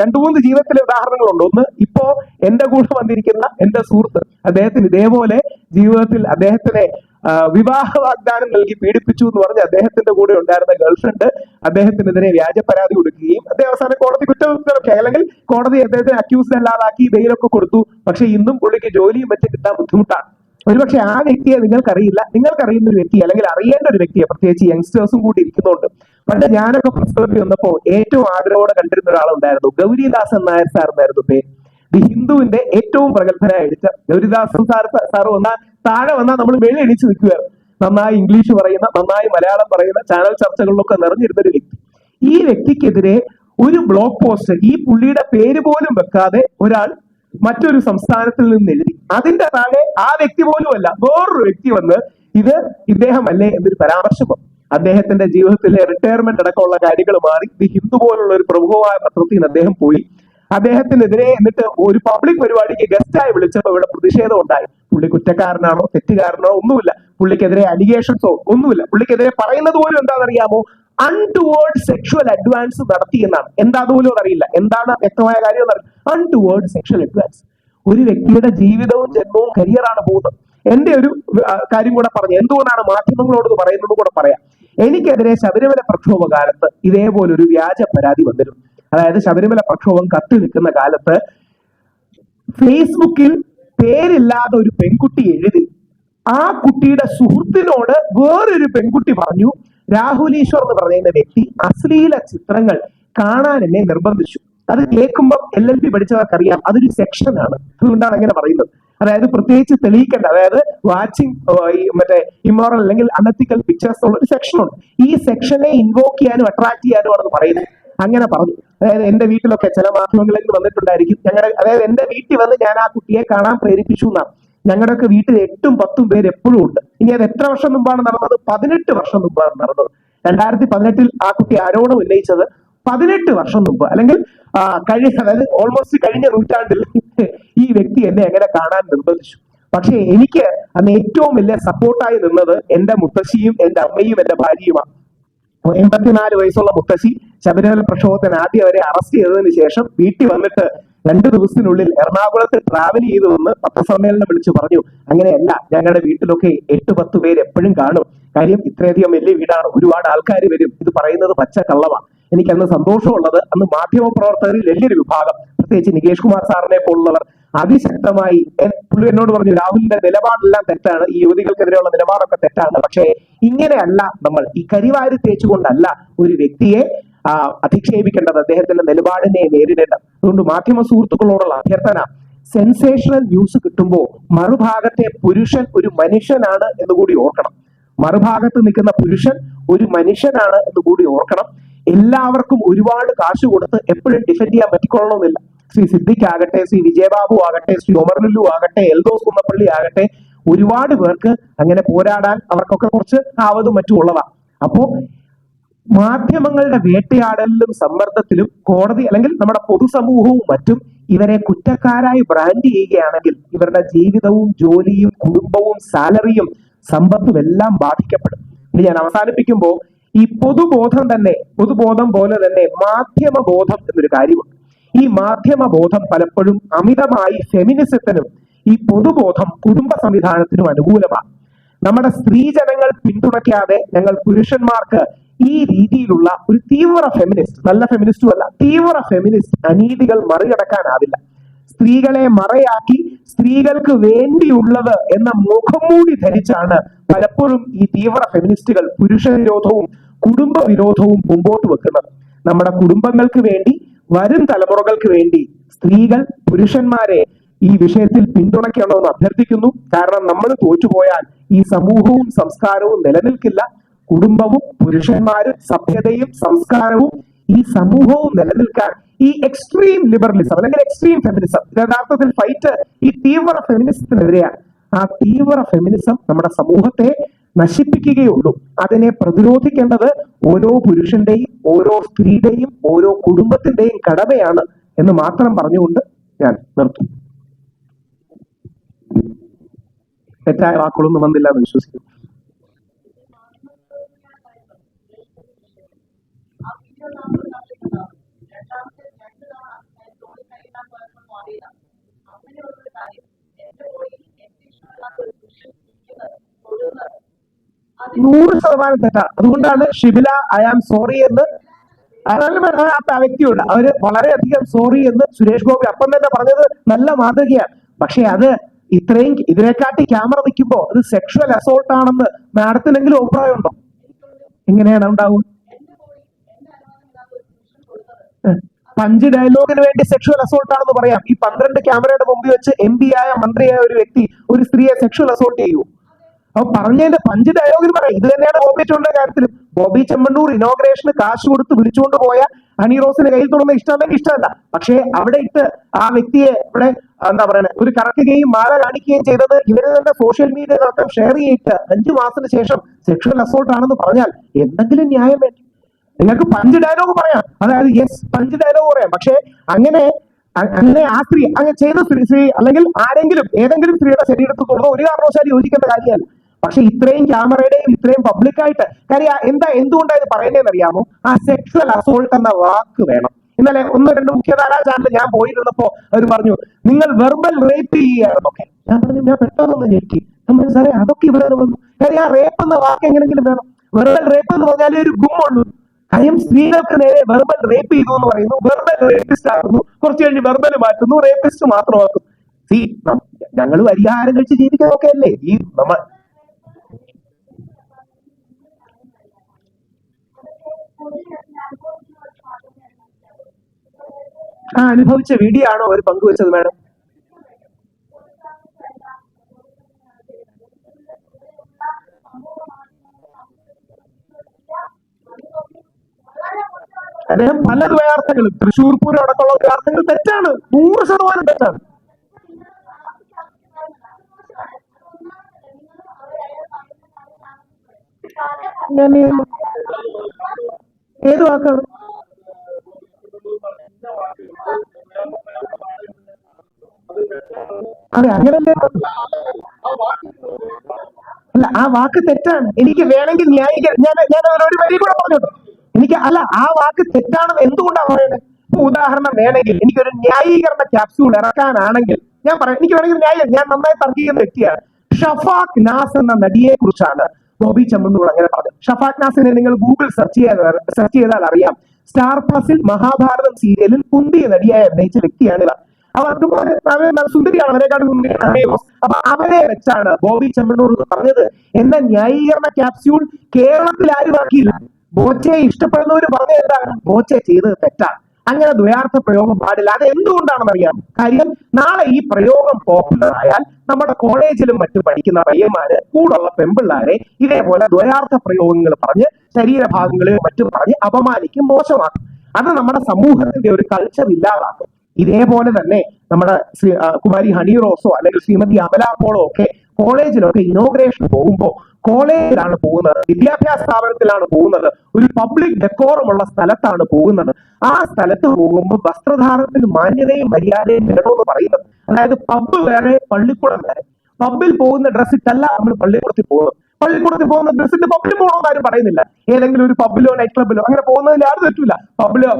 2-3 ജീവിതത്തിലെ ഉദാഹരണങ്ങളുണ്ട്. ഒന്ന്, ഇപ്പോ എന്റെ കൂടെ വന്നിരിക്കുന്ന എന്റെ സുഹൃത്ത്, അദ്ദേഹത്തിന് ഇതേപോലെ ജീവിതത്തിൽ അദ്ദേഹത്തിനെ വിവാഹ വാഗ്ദാനം നൽകി പീഡിപ്പിച്ചു എന്ന് പറഞ്ഞ് അദ്ദേഹത്തിന്റെ കൂടെ ഉണ്ടായിരുന്ന ഗേൾഫ്രണ്ട് അദ്ദേഹത്തിനെതിരെ വ്യാജ പരാതി കൊടുക്കുകയും അദ്ദേഹം അവസാനം കോടതി കുറ്റവിമുക്തരൊക്കെ, അല്ലെങ്കിൽ കോടതി അദ്ദേഹത്തിന് അക്യൂസ്ഡ് അല്ലാതാക്കി ബെയിലൊക്കെ കൊടുത്തു. പക്ഷെ ഇന്നും പുള്ളിക്ക് ജോലിയും വെച്ച് കിട്ടാൻ ബുദ്ധിമുട്ടാണ്. ഒരുപക്ഷെ ആ വ്യക്തിയെ നിങ്ങൾക്കറിയില്ല, നിങ്ങൾക്കറിയുന്ന ഒരു വ്യക്തി, അല്ലെങ്കിൽ അറിയേണ്ട ഒരു വ്യക്തിയെ, പ്രത്യേകിച്ച് യങ്സ്റ്റേഴ്സും കൂടി ഇരിക്കുന്നുണ്ട്. പണ്ട് ഞാനൊക്കെ പുസ്തകത്തിൽ വന്നപ്പോ ഏറ്റവും ആദരവോടെ കണ്ടിരുന്ന ഒരാളുണ്ടായിരുന്നു, ഗൗരിദാസൻ നായർ സാർ എന്നായിരുന്നു പേര്. ദി ഹിന്ദുവിന്റെ ഏറ്റവും പ്രഗത്ഭനായ എഡിറ്റർ ഗൗരിദാസൻ സാർ വന്നാൽ താഴെ വന്നാൽ നമ്മൾ വെളി എണീച്ച് നിൽക്കുകയാണ്. നന്നായി ഇംഗ്ലീഷ് പറയുന്ന, നന്നായി മലയാളം പറയുന്ന, ചാനൽ ചർച്ചകളിലൊക്കെ നിറഞ്ഞിരുന്ന ഒരു വ്യക്തി. ഈ വ്യക്തിക്കെതിരെ ഒരു ബ്ലോഗ് പോസ്റ്റ് ഈ പുള്ളിയുടെ പേര് പോലും വെക്കാതെ ഒരാൾ മറ്റൊരു സംസ്ഥാനത്തിൽ നിന്ന് എഴുതി. അതിന്റെ താഴെ ആ വ്യക്തി പോലും അല്ല, വേറൊരു വ്യക്തി വന്ന് ഇത് ഇദ്ദേഹം അല്ലേ എന്നൊരു പരാമർശം. അദ്ദേഹത്തിന്റെ ജീവിതത്തിലെ റിട്ടയർമെന്റ് അടക്കമുള്ള കാര്യങ്ങൾ മാറി ദി ഹിന്ദു പോലുള്ള ഒരു പ്രമുഖമായ പത്രത്തിൽ നിന്ന് അദ്ദേഹം പോയി. അദ്ദേഹത്തിനെതിരെ എന്നിട്ട് ഒരു പബ്ലിക് പരിപാടിക്ക് ഗസ്റ്റായി വിളിച്ചപ്പോൾ ഇവിടെ പ്രതിഷേധം ഉണ്ടായി. പുള്ളി കുറ്റക്കാരനാണോ തെറ്റുകാരനോ ഒന്നുമില്ല, പുള്ളിക്കെതിരെ അലിഗേഷൻസോ ഒന്നുമില്ല. പുള്ളിക്കെതിരെ പറയുന്നത് പോലും എന്താണെന്നറിയാമോ? അൺടുവേർഡ് സെക്ഷുവൽ അഡ്വാൻസ് നടത്തി എന്നാണ്. എന്താന്ന് പോലും അറിയില്ല, എന്താണ് വ്യക്തമായ കാര്യം എന്നറിയില്ല. അൺടുവേർഡ് സെക്ഷുവൽ അഡ്വാൻസ്. ഒരു വ്യക്തിയുടെ ജീവിതവും ജന്മവും കരിയറാണ് പോകുന്നത്. എന്റെ ഒരു കാര്യം കൂടെ പറഞ്ഞു, എന്തുകൊണ്ടാണ് മാധ്യമങ്ങളോട് പറയുന്നത് കൂടെ പറയാം. എനിക്കെതിരെ ശബരിമല പ്രക്ഷോഭ കാലത്ത് ഇതേപോലെ ഒരു വ്യാജ പരാതി വന്നിരുന്നു. അതായത് ശബരിമല പ്രക്ഷോഭം കത്തി നിൽക്കുന്ന കാലത്ത് ഫേസ്ബുക്കിൽ പേരില്ലാതെ ഒരു പെൺകുട്ടി എഴുതി. ആ കുട്ടിയുടെ സുഹൃത്തിനോട് വേറൊരു പെൺകുട്ടി പറഞ്ഞു, രാഹുൽ ഈശ്വർ എന്ന് പറയുന്ന വ്യക്തി അശ്ലീല ചിത്രങ്ങൾ കാണാൻ എന്നെ നിർബന്ധിച്ചു. അത് കേൾക്കുമ്പോൾ LLB പഠിച്ചവർക്കറിയാം, അതൊരു സെക്ഷനാണ്. അതുകൊണ്ടാണ് അങ്ങനെ പറയുന്നത്. അതായത് പ്രത്യേകിച്ച് തെളിയിക്കേണ്ട, അതായത് വാച്ചിങ് മറ്റേ ഇമ്മോറൽ അല്ലെങ്കിൽ അൺഎത്തിക്കൽ പിക്ചേഴ്സ് ഉള്ള ഒരു സെക്ഷനുണ്ട്. ഈ സെക്ഷനെ ഇൻവോക്ക് ചെയ്യാനും അട്രാക്ട് ചെയ്യാനുമാണ് പറയുന്നത്. അങ്ങനെ പറഞ്ഞു. അതായത് എന്റെ വീട്ടിലൊക്കെ ചില മാധ്യമങ്ങളിൽ വന്നിട്ടുണ്ടായിരിക്കും, അതായത് എന്റെ വീട്ടിൽ വന്ന് ഞാൻ ആ കുട്ടിയെ കാണാൻ പ്രേരിപ്പിച്ചു എന്നാണ്. ഞങ്ങളുടെയൊക്കെ വീട്ടിൽ 8-10 പേര് എപ്പോഴും ഉണ്ട്. ഇനി അത് എത്ര വർഷം മുമ്പാണ് നടന്നത്? 18 വർഷം മുമ്പാണ് നടന്നത്. 2018 ആ കുട്ടി ആരോപണം ഉന്നയിച്ചത് 18 വർഷം മുമ്പ്, അല്ലെങ്കിൽ അതായത് ഓൾമോസ്റ്റ് കഴിഞ്ഞ നൂറ്റാണ്ടിൽ ഈ വ്യക്തി എന്നെ എങ്ങനെ കാണാൻ നിർബന്ധിച്ചു. പക്ഷെ എനിക്ക് അന്ന് ഏറ്റവും വലിയ സപ്പോർട്ടായി നിന്നത് എന്റെ മുത്തശ്ശിയും എന്റെ അമ്മയും എന്റെ ഭാര്യയുമാണ്. 84 വയസ്സുള്ള മുത്തശ്ശി ശബരിമല പ്രക്ഷോഭത്തിന് ആദ്യം അവരെ അറസ്റ്റ് ചെയ്തതിനു ശേഷം വീട്ടിൽ വന്നിട്ട് 2 ദിവസത്തിനുള്ളിൽ എറണാകുളത്ത് ട്രാവൽ ചെയ്തു വന്ന് പത്രസമ്മേളനം വിളിച്ചു പറഞ്ഞു, അങ്ങനെയല്ല, ഞങ്ങളുടെ വീട്ടിലൊക്കെ 8-10 പേര് എപ്പോഴും കാണും. കാര്യം ഇത്രയധികം വലിയ വീടാണ്, ഒരുപാട് ആൾക്കാർ വരും, ഇത് പറയുന്നത് പച്ച കള്ളമാണ്. എനിക്കന്ന് സന്തോഷമുള്ളത്, അന്ന് മാധ്യമ പ്രവർത്തകരിൽ വലിയൊരു വിഭാഗം, പ്രത്യേകിച്ച് നികേഷ് കുമാർ സാറിനെ പോലുള്ളവർ അതിശക്തമായി പുള്ളി എന്നോട് പറഞ്ഞു, രാഹുലിന്റെ നിലപാടെല്ലാം തെറ്റാണ്, ഈ യുവതികൾക്കെതിരെയുള്ള നിലപാടൊക്കെ തെറ്റാണ്, പക്ഷേ ഇങ്ങനെയല്ല നമ്മൾ ഈ കരിവാരി തേച്ചുകൊണ്ടല്ല ഒരു വ്യക്തിയെ അധിക്ഷേപിക്കേണ്ടത്, അദ്ദേഹത്തിന്റെ നിലപാടിനെ നേരിടേണ്ടത്. അതുകൊണ്ട് മാധ്യമ സുഹൃത്തുക്കളോടുള്ള അഭ്യർത്ഥന, സെൻസേഷണൽ ന്യൂസ് കിട്ടുമ്പോൾ മറുഭാഗത്തെ പുരുഷൻ ഒരു മനുഷ്യനാണ് എന്ന് കൂടി ഓർക്കണം. മറുഭാഗത്ത് നിൽക്കുന്ന പുരുഷൻ ഒരു മനുഷ്യനാണ് എന്ന് കൂടി ഓർക്കണം. എല്ലാവർക്കും ഒരുപാട് കാശ് കൊടുത്ത് എപ്പോഴും ഡിഫെൻഡ് ചെയ്യാൻ പറ്റിക്കൊള്ളണമെന്നില്ല. ശ്രീ സിദ്ദിഖ് ആകട്ടെ, ശ്രീ വിജയബാബു ആകട്ടെ, ശ്രീ ഒമർ ലുലു ആകട്ടെ, എൽദോസ് കുന്നപ്പള്ളി ആകട്ടെ, ഒരുപാട് പേർക്ക് അങ്ങനെ പോരാടാൻ അവർക്കൊക്കെ കുറച്ച് ആവതും മറ്റും ഉള്ളതാണ്. അപ്പോ മാധ്യമങ്ങളുടെ വേട്ടയാടലിലും സമ്മർദ്ദത്തിലും കോടതി അല്ലെങ്കിൽ നമ്മുടെ പൊതുസമൂഹവും മറ്റും ഇവരെ കുറ്റക്കാരായി ബ്രാൻഡ് ചെയ്യുകയാണെങ്കിൽ ഇവരുടെ ജീവിതവും ജോലിയും കുടുംബവും സാലറിയും സമ്പത്തും എല്ലാം ബാധിക്കപ്പെടും. ഇനി ഞാൻ അവസാനിപ്പിക്കുമ്പോൾ ഈ പൊതുബോധം പോലെ തന്നെ മാധ്യമബോധം എന്നൊരു കാര്യമുണ്ട്. ഈ മാധ്യമബോധം പലപ്പോഴും അമിതമായി ഫെമിനിസത്തിനും ഈ പൊതുബോധം കുടുംബ സംവിധാനത്തിനും അനുകൂലമാണ്. നമ്മുടെ സ്ത്രീജനങ്ങൾ പിന്തുണയ്ക്കാതെ ഞങ്ങൾ പുരുഷന്മാർക്ക് ഈ രീതിയിലുള്ള ഒരു തീവ്ര ഫെമിനിസ്റ്റ്, നല്ല ഫെമിനിസ്റ്റും അല്ല, തീവ്ര ഫെമിനിസ്റ്റ് അനീതികൾ മറികടക്കാനാവില്ല. സ്ത്രീകളെ മറയാക്കി സ്ത്രീകൾക്ക് വേണ്ടിയുള്ളത് എന്ന മുഖംമൂടി ധരിച്ചാണ് പലപ്പോഴും ഈ തീവ്ര ഫെമിനിസ്റ്റുകൾ പുരുഷ വിരോധവും കുടുംബ വിരോധവും മുമ്പോട്ട് വെക്കുന്നത്. നമ്മുടെ കുടുംബങ്ങൾക്ക് വേണ്ടി, വരും തലമുറകൾക്ക് വേണ്ടി സ്ത്രീകൾ പുരുഷന്മാരെ ഈ വിഷയത്തിൽ പിന്തുണയ്ക്കണമെന്ന് അഭ്യർത്ഥിക്കുന്നു. കാരണം നമ്മൾ തോറ്റുപോയാൽ ഈ സമൂഹവും സംസ്കാരവും നിലനിൽക്കില്ല. കുടുംബവും പുരുഷന്മാരും സഭ്യതയും സംസ്കാരവും ഈ സമൂഹവും നിലനിൽക്കാൻ ഈ എക്സ്ട്രീം ലിബറലിസം അല്ലെങ്കിൽ എക്സ്ട്രീം ഫെമിനിസം, യഥാർത്ഥത്തിൽ ഫൈറ്റ് ഈ തീവ്ര ഫെമിനിസത്തിനെതിരെയാണ്. ആ തീവ്ര ഫെമിനിസം നമ്മുടെ സമൂഹത്തെ നശിപ്പിക്കുകയുള്ളൂ. അതിനെ പ്രതിരോധിക്കേണ്ടത് ഓരോ പുരുഷന്റെയും ഓരോ സ്ത്രീയുടെയും ഓരോ കുടുംബത്തിന്റെയും കടമയാണ് എന്ന് മാത്രം പറഞ്ഞുകൊണ്ട് ഞാൻ നിർത്തും. തെറ്റായ വാക്കുകളൊന്നും വന്നില്ല എന്ന് വിശ്വസിക്കുന്നു. നൂറ് ശതമാനം തെറ്റാണ്. അതുകൊണ്ടാണ് ഷിബില ഐ ആം സോറി എന്ന് ആ വ്യക്തിയുണ്ട്, അവര് വളരെയധികം സോറി എന്ന് സുരേഷ് ഗോപി അപ്പം തന്നെ പറഞ്ഞത് നല്ല മാതൃകയാണ്. പക്ഷെ അത് ഇത്രയും ഇതിനെക്കാട്ടി ക്യാമറ നിൽക്കുമ്പോ അത് സെക്ഷൽ അസോൾട്ട് ആണെന്ന് മാഡത്തിനെങ്കിലും അഭിപ്രായം ഉണ്ടോ? എങ്ങനെയാണ് ഉണ്ടാവുക? പഞ്ച് ഡയലോഗിന് വേണ്ടി സെക്ഷൽ അസോൾട്ട് ആണെന്ന് പറയാം. ഈ 12 ക്യാമറയുടെ മുമ്പിൽ വെച്ച് MP ആയ മന്ത്രിയായ ഒരു വ്യക്തി ഒരു സ്ത്രീയെ സെക്ഷൽ അസോൾട്ട് ചെയ്യൂ? അപ്പൊ പറഞ്ഞതിന്റെ 5 ഡയലോഗിന് പറയാം. ഇത് തന്നെയാണ് ബോബി ചെമ്മണ്ണൂരിന്റെ കാര്യത്തിലും. ബോബി ചെമ്മണ്ണൂർ ഇനോഗ്രേഷന് കാശ് കൊടുത്ത് വിളിച്ചുകൊണ്ട് പോയ ഹണി റോസിന് കയ്യിൽ തുടങ്ങുന്ന ഇഷ്ടമല്ലെങ്കിൽ ഇഷ്ടമല്ല, പക്ഷേ അവിടെ ഇട്ട് ആ വ്യക്തിയെ ഇവിടെ എന്താ പറയുക ഒരു കറക്കുകയും മാല കാണിക്കുകയും ചെയ്തത് ഇവര് തന്നെ സോഷ്യൽ മീഡിയയിലൊക്കെ ഷെയർ ചെയ്തിട്ട് 5 മാസത്തിന് ശേഷം സെക്ഷൽ അസോൾട്ട് ആണെന്ന് പറഞ്ഞാൽ എന്തെങ്കിലും ന്യായം വേണ്ടി? നിങ്ങൾക്ക് 5 ഡയലോഗ് പറയാം, അതായത് യെസ് 5 ഡയലോഗ് പറയാം. പക്ഷെ അങ്ങനെ ആ സ്ത്രീ അങ്ങനെ ചെയ്ത സ്ത്രീ അല്ലെങ്കിൽ ആരെങ്കിലും ഏതെങ്കിലും സ്ത്രീയുടെ ശരീരത്തിൽ തുടർന്ന് ഒരു കാരണവശാലും യോജിക്കേണ്ട കാര്യമല്ല. പക്ഷെ ഇത്രയും ക്യാമറയുടെയും ഇത്രയും പബ്ലിക്കായിട്ട് കാര്യം എന്തുകൊണ്ടാണ് ഇത് പറയുന്നതെന്ന് അറിയാമോ? ആ സെക്ഷൽ അസോൾട്ട് എന്ന വാക്ക് വേണം. ഇന്നലെ 1-2 മുഖ്യധാരാ ചാനൽ ഞാൻ പോയിരുന്നപ്പോ അവർ പറഞ്ഞു നിങ്ങൾ വെർബൽ റേപ്പ് ചെയ്യുകയാണെന്നൊക്കെ. ഞാൻ പറഞ്ഞു, ഞാൻ പെട്ടെന്നൊന്ന് ഞെട്ടി. നമ്മൾ സാറേ അതൊക്കെ ഇവിടെ വന്നു. കാര്യം ആ റേപ്പ് എന്ന വാക്ക് എങ്ങനെങ്കിലും വേണം. വെർബൽ റേപ്പ് എന്ന് പറഞ്ഞാൽ ഒരു ഗുമ്മുള്ളൂ. കാര്യം സ്ത്രീകൾക്ക് നേരെ വെർബൽ റേപ്പ് ചെയ്തു എന്ന് പറയുന്നു, വെർബൽ റേപ്പിസ്റ്റ് ആക്കുന്നു, കുറച്ച് കഴിഞ്ഞ് വെർബൽ മാറ്റുന്നു, റേപ്പിസ്റ്റ് മാത്രമാക്കും. ഞങ്ങൾ പരിഹാരം കഴിച്ച് ജീവിക്കുന്നതൊക്കെ അല്ലേ ഈ നമ്മൾ അനുഭവിച്ച വീഡിയോ ആണോ അവർ പങ്കുവെച്ചത് മാഡം? അദ്ദേഹം പല ദ്വയാർത്ഥങ്ങളും തൃശ്ശൂർ പൂരം അടക്കമുള്ള ദ്വയാർത്ഥങ്ങൾ തെറ്റാണ്, 100% തെറ്റാണ്. ഏത് വാക്കാണ്? അതെ അങ്ങനല്ലേ? അല്ല ആ വാക്ക് തെറ്റാണ്. എനിക്ക് വേണമെങ്കിൽ ന്യായീകരിക്കാൻ ഞാൻ ഒരു വരി കൂടെ പറഞ്ഞോട്ടെ. എനിക്ക് അല്ല ആ വാക്ക് തെറ്റാണെന്ന് എന്തുകൊണ്ടാണ് പറയുന്നത്? ഇപ്പൊ ഉദാഹരണം വേണമെങ്കിൽ എനിക്കൊരു ന്യായീകരണ ക്യാപ്സ്യൂൾ ഇറക്കാനാണെങ്കിൽ ഞാൻ പറയാം, എനിക്ക് വേണമെങ്കിൽ ഞാൻ നന്നായി തർക്കിക്കുന്ന വ്യക്തിയാണ്. ഷഫാഖ് നാസ് എന്ന നടിയെ കുറിച്ചാണ് ബോബി ചെമ്മണ്ണൂർ അങ്ങനെ പറഞ്ഞത്. ഷഫാഖ് നാസിനെ നിങ്ങൾ ഗൂഗിൾ സെർച്ച് ചെയ്താൽ അറിയാം. സ്റ്റാർ പ്ലസിൽ മഹാഭാരതം സീരിയലിൽ കുന്തിയ നടിയായി അഭിനയിച്ച വ്യക്തിയാണ് ഇവർ. അവർക്ക് സുന്ദരിയാണ്, അവരെക്കാട്ടും സുന്ദരിയാണ് ഹണി റോസ്. അപ്പൊ അവരെ വെച്ചാണ് ബോബി ചെമ്മണ്ണൂർ പറഞ്ഞത് എന്ന ന്യായീകരണ ക്യാപ്സ്യൂൾ കേരളത്തിൽ ആരും ആക്കിയില്ല. ബോച്ചയെ ഇഷ്ടപ്പെടുന്നവർ പറഞ്ഞ എന്താണ്? ബോച്ചെ ചെയ്തത് തെറ്റാണ്, അങ്ങനെ ദ്വയാർത്ഥ പ്രയോഗം പാടില്ല. അത് എന്തുകൊണ്ടാണെന്ന് അറിയാം. കാര്യം നാളെ ഈ പ്രയോഗം പോപ്പുലർ ആയാൽ നമ്മുടെ കോളേജിലും മറ്റും പഠിക്കുന്ന പയ്യന്മാര് കൂടുള്ള പെമ്പിള്ളാരെ ഇതേപോലെ ദ്വയാർത്ഥ പ്രയോഗങ്ങൾ പറഞ്ഞ് ശരീരഭാഗങ്ങളെയോ മറ്റും പറഞ്ഞ് അപമാനിക്കും, മോശമാക്കും. അത് നമ്മുടെ സമൂഹത്തിന്റെ ഒരു കൾച്ചർ ഇല്ലാതാക്കും. ഇതേപോലെ തന്നെ നമ്മുടെ കുമാരി ഹണി റോസോ അല്ലെങ്കിൽ ശ്രീമതി അമല പോളോ ഒക്കെ കോളേജിലൊക്കെ ഇനോഗ്രേഷൻ പോകുമ്പോൾ കോളേജിലാണ് പോകുന്നത്, വിദ്യാഭ്യാസ സ്ഥാപനത്തിലാണ് പോകുന്നത്, ഒരു പബ്ലിക് ഡെക്കോറമുള്ള സ്ഥലത്താണ് പോകുന്നത്. ആ സ്ഥലത്ത് പോകുമ്പോൾ വസ്ത്രധാരണത്തിന് മാന്യതയും മര്യാദയും വേണമെന്ന് പറയുന്നത്. അതായത് പബ്ബ് വേറെ പള്ളിക്കൂടം വേറെ. പബ്ബിൽ പോകുന്ന ഡ്രസ് ഇട്ടല്ല നമ്മൾ പള്ളിക്കൂടത്തിൽ പോകുന്നത്. പള്ളിക്കൂടത്തിൽ പോകുന്ന ഡ്രസ്സിന്റെ പബ്ബിൽ പോകണമെന്ന് ആരും പറയുന്നില്ല. ഏതെങ്കിലും ഒരു പബ്ബിലോ നൈറ്റ് ക്ലബിലോ അങ്ങനെ പോകുന്നതിൽ ആരും തെറ്റില്ല.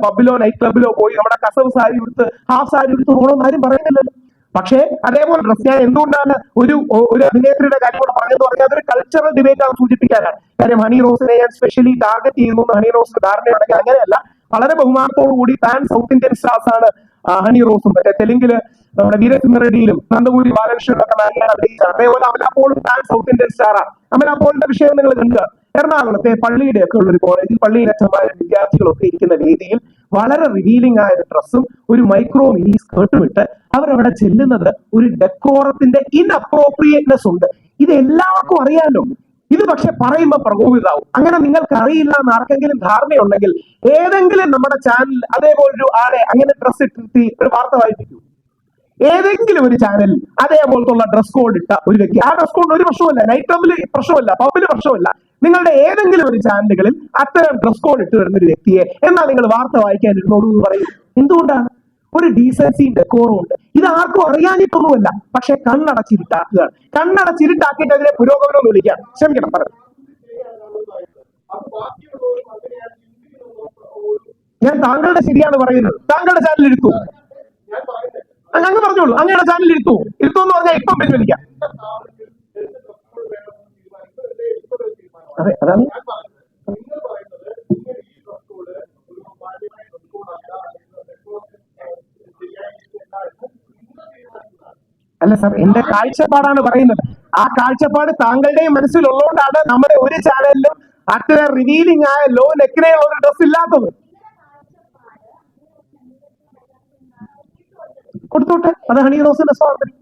പബ്ബിലോ നൈറ്റ് ക്ലബിലോ പോയി നമ്മുടെ കസവ് സാരി എടുത്ത് ഹാഫ് സാരി എടുത്ത് പോകണമെന്ന് ആരും പറയുന്നില്ലല്ലോ. പക്ഷേ അതേപോലെ ഡ്രസ്, ഞാൻ എന്തുകൊണ്ടാണ് ഒരു അഭിനേത്രിയുടെ കാര്യം കൂടെ പറഞ്ഞെന്ന് പറഞ്ഞാൽ അതൊരു കൾച്ചറൽ ഡിബേറ്റ് ആണ് സൂചിപ്പിക്കാനാണ്. കാര്യം ഹണി റോസിനെ ഞാൻ സ്പെഷ്യലി ടാർഗറ്റ് ചെയ്യുന്നു, ഹണി റോസിന് ധാരണയുണ്ടെങ്കിൽ അങ്ങനെയല്ല. വളരെ ബഹുമാനത്തോടു കൂടി പാൻ സൗത്ത് ഇന്ത്യൻ സ്റ്റാർസ് ആണ് ഹണി റോസും. മറ്റേ തെലുങ്കില് നമ്മുടെ വീരസിംഹ റെഡ്ഡിയിലും നന്ദപൂരി ബാലകൃഷ്ണനൊക്കെ നായികയാണ് അഭിനയിച്ചത്. അതേപോലെ അമല പോളും പാൻ സൗത്ത് ഇന്ത്യൻ സ്റ്റാറാണ്. അമല പോളിന്റെ വിഷയം നിങ്ങൾ കണ്ടുക. എറണാകുളത്തെ പള്ളിയുടെ ഒക്കെ ഉള്ള ഒരു കോളേജിൽ പള്ളിയിലച്ചന്മാരും വിദ്യാർത്ഥികളൊക്കെ ഇരിക്കുന്ന രീതിയിൽ വളരെ റിവീലിംഗ് ആയ ഒരു ഡ്രസ്സും ഒരു മൈക്രോ മിനി സ്കേർട്ടും ഇട്ട് അവരവിടെ ചെല്ലുന്നത് ഒരു ഡെക്കോറത്തിന്റെ ഇൻഅപ്രോപ്രിയേറ്റ്നെസ് ഉണ്ട്. ഇത് എല്ലാവർക്കും അറിയാലോ. ഇത് പക്ഷെ പറയുമ്പോൾ പ്രകോപിതാവും. അങ്ങനെ നിങ്ങൾക്ക് അറിയില്ല എന്ന് ആർക്കെങ്കിലും ധാരണയുണ്ടെങ്കിൽ ഏതെങ്കിലും നമ്മുടെ ചാനൽ അതേപോലൊരു ആളെ അങ്ങനെ ഡ്രസ് ഇട്ടി ഒരു വാർത്ത വായിപ്പിക്കൂ. ഏതെങ്കിലും ഒരു ചാനലിൽ അതേപോലത്തുള്ള ഡ്രസ് കോഡ് ഇട്ട ഒരു വ്യക്തി, ആ ഡ്രസ് കോഡ് ഒരു പ്രശ്നമല്ല, നൈറ്റ് ക്ലബിൽ പ്രശ്നമല്ല, പബ്ബിൽ പ്രശ്നമല്ല, നിങ്ങളുടെ ഏതെങ്കിലും ഒരു ചാനലുകളിൽ അത്തരം ഡ്രസ് കോഡ് ഇട്ട് വരുന്ന ഒരു വ്യക്തിയെ എന്നാൽ നിങ്ങൾ വാർത്ത വായിക്കാനിരുന്നോളൂ എന്ന് പറയും. എന്തുകൊണ്ടാണ്? ഒരു ഡീസൻസിയും ഡെക്കോറും ഉണ്ട്. ഇത് ആർക്കും അറിയാനിട്ടൊന്നുമല്ല. പക്ഷെ കണ്ണടച്ചിരുട്ടാക്കുകയാണ്. കണ്ണടച്ചിരുട്ടാക്കിയിട്ട് അതിനെ പുരോഗമനം എന്ന് വിളിക്കാം. ക്ഷമിക്കണം, പറഞ്ഞു. ഞാൻ താങ്കളുടെ ശരിയാണ് പറയുന്നത്. താങ്കളുടെ ചാനൽ എടുത്തു, അങ്ങ് പറഞ്ഞോളൂ. അങ്ങയുടെ ചാനൽ എടുത്തു എന്ന് പറഞ്ഞാൽ ഇപ്പം പിൻവലിക്കാം. അതെ, അതാണ്. അല്ല സാർ, എന്റെ കാഴ്ചപ്പാടാണ് പറയുന്നത്. ആ കാഴ്ചപ്പാട് താങ്കളുടെയും മനസ്സിലുള്ളതുകൊണ്ടാണ് നമ്മുടെ ഒരു ചാനലിലും അത്ര റിവീലിംഗ് ആയ ലോ നെക്കിനെയുള്ള ഒരു ഡ്രസ് ഇല്ലാത്തത്. കൊടുത്തോട്ടെ, അത് ഹണി റോസിന്റെ സ്വാതന്ത്ര്യം.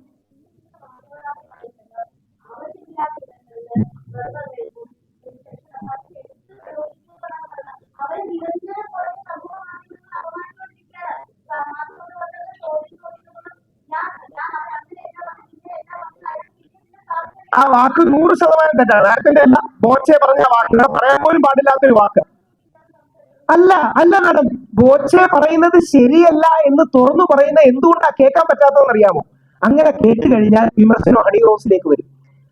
ആ വാക്ക് 100% തെറ്റാണ്. ആർക്കിന്റെ അല്ല, ബോച്ചെ പറഞ്ഞ വാക്ക്, പറയാൻ പോലും പാടില്ലാത്തൊരു വാക്ക്. അല്ല മാഡം, ബോച്ചെ പറയുന്നത് ശരിയല്ല എന്ന് തുറന്നു പറയുന്ന എന്തുകൊണ്ടാ കേൾക്കാൻ പറ്റാത്തതെന്ന് അറിയാമോ? അങ്ങനെ കേട്ട് കഴിഞ്ഞാൽ വിമർശനം ഹണി റോസിലേക്ക് വരും.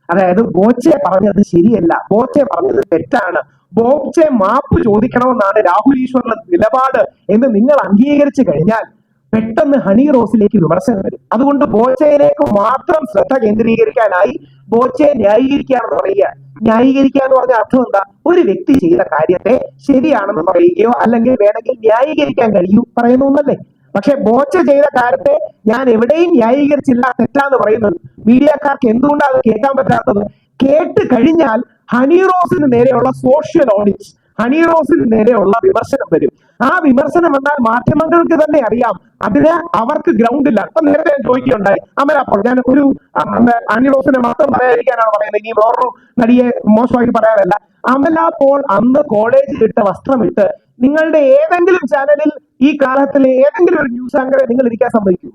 അതായത് ബോച്ചെ പറഞ്ഞത് ശരിയല്ല, ബോച്ചെ പറഞ്ഞത് തെറ്റാണ്, ബോച്ചെ മാപ്പ് ചോദിക്കണമെന്നാണ് രാഹുൽ ഈശ്വറിന്റെ നിലപാട് എന്ന് നിങ്ങൾ അംഗീകരിച്ചു കഴിഞ്ഞാൽ പെട്ടെന്ന് ഹണി റോസിലേക്ക് വിമർശനം വരും. അതുകൊണ്ട് ബോച്ചയിലേക്ക് മാത്രം ശ്രദ്ധ കേന്ദ്രീകരിക്കാനായി ബോച്ചയെ ന്യായീകരിക്കുകയാണെന്ന് പറയുക. ന്യായീകരിക്കുക എന്ന് പറഞ്ഞ അർത്ഥം എന്താ? ഒരു വ്യക്തി ചെയ്ത കാര്യത്തെ ശരിയാണെന്ന് പറയുകയോ അല്ലെങ്കിൽ വേണമെങ്കിൽ ന്യായീകരിക്കാൻ കഴിയൂ പറയുന്ന ഒന്നല്ലേ. പക്ഷെ ബോച്ച ചെയ്ത കാര്യത്തെ ഞാൻ എവിടെയും ന്യായീകരിച്ചില്ല, തെറ്റാന്ന് പറയുന്നത്. മീഡിയക്കാർക്ക് എന്തുകൊണ്ടാണ് അത് കേൾക്കാൻ പറ്റാത്തത്? കേട്ട് കഴിഞ്ഞാൽ ഹണി റോസിന് നേരെയുള്ള സോഷ്യൽ ഓഡിറ്റ്, ഹണി റോസിന് നേരെയുള്ള വിമർശനം വരും. ആ വിമർശനം എന്നാൽ മാധ്യമങ്ങൾക്ക് തന്നെ അറിയാം അതിന് അവർക്ക് ഗ്രൗണ്ട് ഇല്ല. അപ്പൊ നേരത്തെ ഞാൻ ചോദിക്കുകയുണ്ടായി അമല പോൾ, ഞാൻ ഒരു ഹണി റോസിനെ മാത്രം പറയാതിരിക്കാനാണ് പറയുന്നത്, ഇനി വേറൊരു നടിയെ മോശമാക്കി പറയാനല്ല. അമല പോൾ അന്ന് കോളേജിൽ ഇട്ട വസ്ത്രമിട്ട് നിങ്ങളുടെ ഏതെങ്കിലും ചാനലിൽ ഈ കാലത്തിൽ ഏതെങ്കിലും ഒരു ന്യൂസ് ആങ്കറെ നിങ്ങൾ ഇരിക്കാൻ സമ്മതിക്കൂ?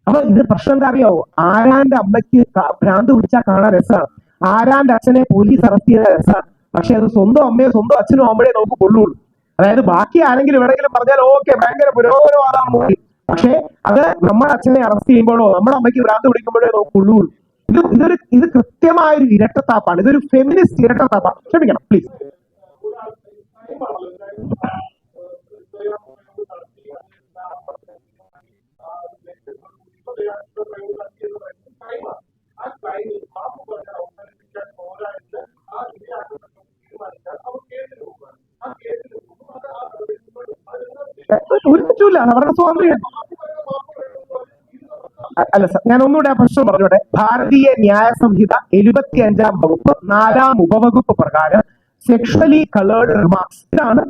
അപ്പൊ ഇത് പ്രശ്നം എന്താ അറിയാവോ? ആരാന്റെ അമ്മയ്ക്ക് ഭ്രാന്ത് പിടിച്ചാൽ കാണാൻ രസമാണ്, ആരാന്റെ അച്ഛനെ പോലീസ് അറസ്റ്റ് ചെയ്ത രസമാണ്. പക്ഷെ അത് സ്വന്തം അമ്മയോ സ്വന്തം അച്ഛനും ആവുമ്പോഴേ നമുക്ക് കൊള്ളുള്ളൂ. അതായത് ബാക്കി ആരെങ്കിലും എവിടെയെങ്കിലും പറഞ്ഞാൽ ഓക്കെ ഭയങ്കര പുരോഗമനവാദമാണ് മോദി, പക്ഷെ അത് നമ്മുടെ അച്ഛനെ അറസ്റ്റ് ചെയ്യുമ്പോഴോ നമ്മുടെ അമ്മയ്ക്ക് ഭ്രാന്ത് പിടിക്കുമ്പോഴേ നമുക്ക് കൊള്ളുള്ളൂ. ഇത് കൃത്യമായൊരു ഇരട്ടത്താപ്പാണ്. ഇതൊരു ഫെമിനിസ്റ്റ് ഇരട്ടത്താപ്പാണ്. ക്ഷമിക്കണം പ്ലീസ്. ഒരു തെറ്റുമില്ല, അവരുടെ സ്വാതന്ത്ര്യം. അല്ല സർ, ഞാൻ ഒന്നുകൂടെ ആ പ്രശ്നം പറഞ്ഞോട്ടെ. ഭാരതീയ ന്യായ സംഹിത 75-ാം വകുപ്പ് 4-ാം ഉപവകുപ്പ് പ്രകാരം സെക്ഷലി കളേർഡ് റിമാർക്സ്, ഇതാണ്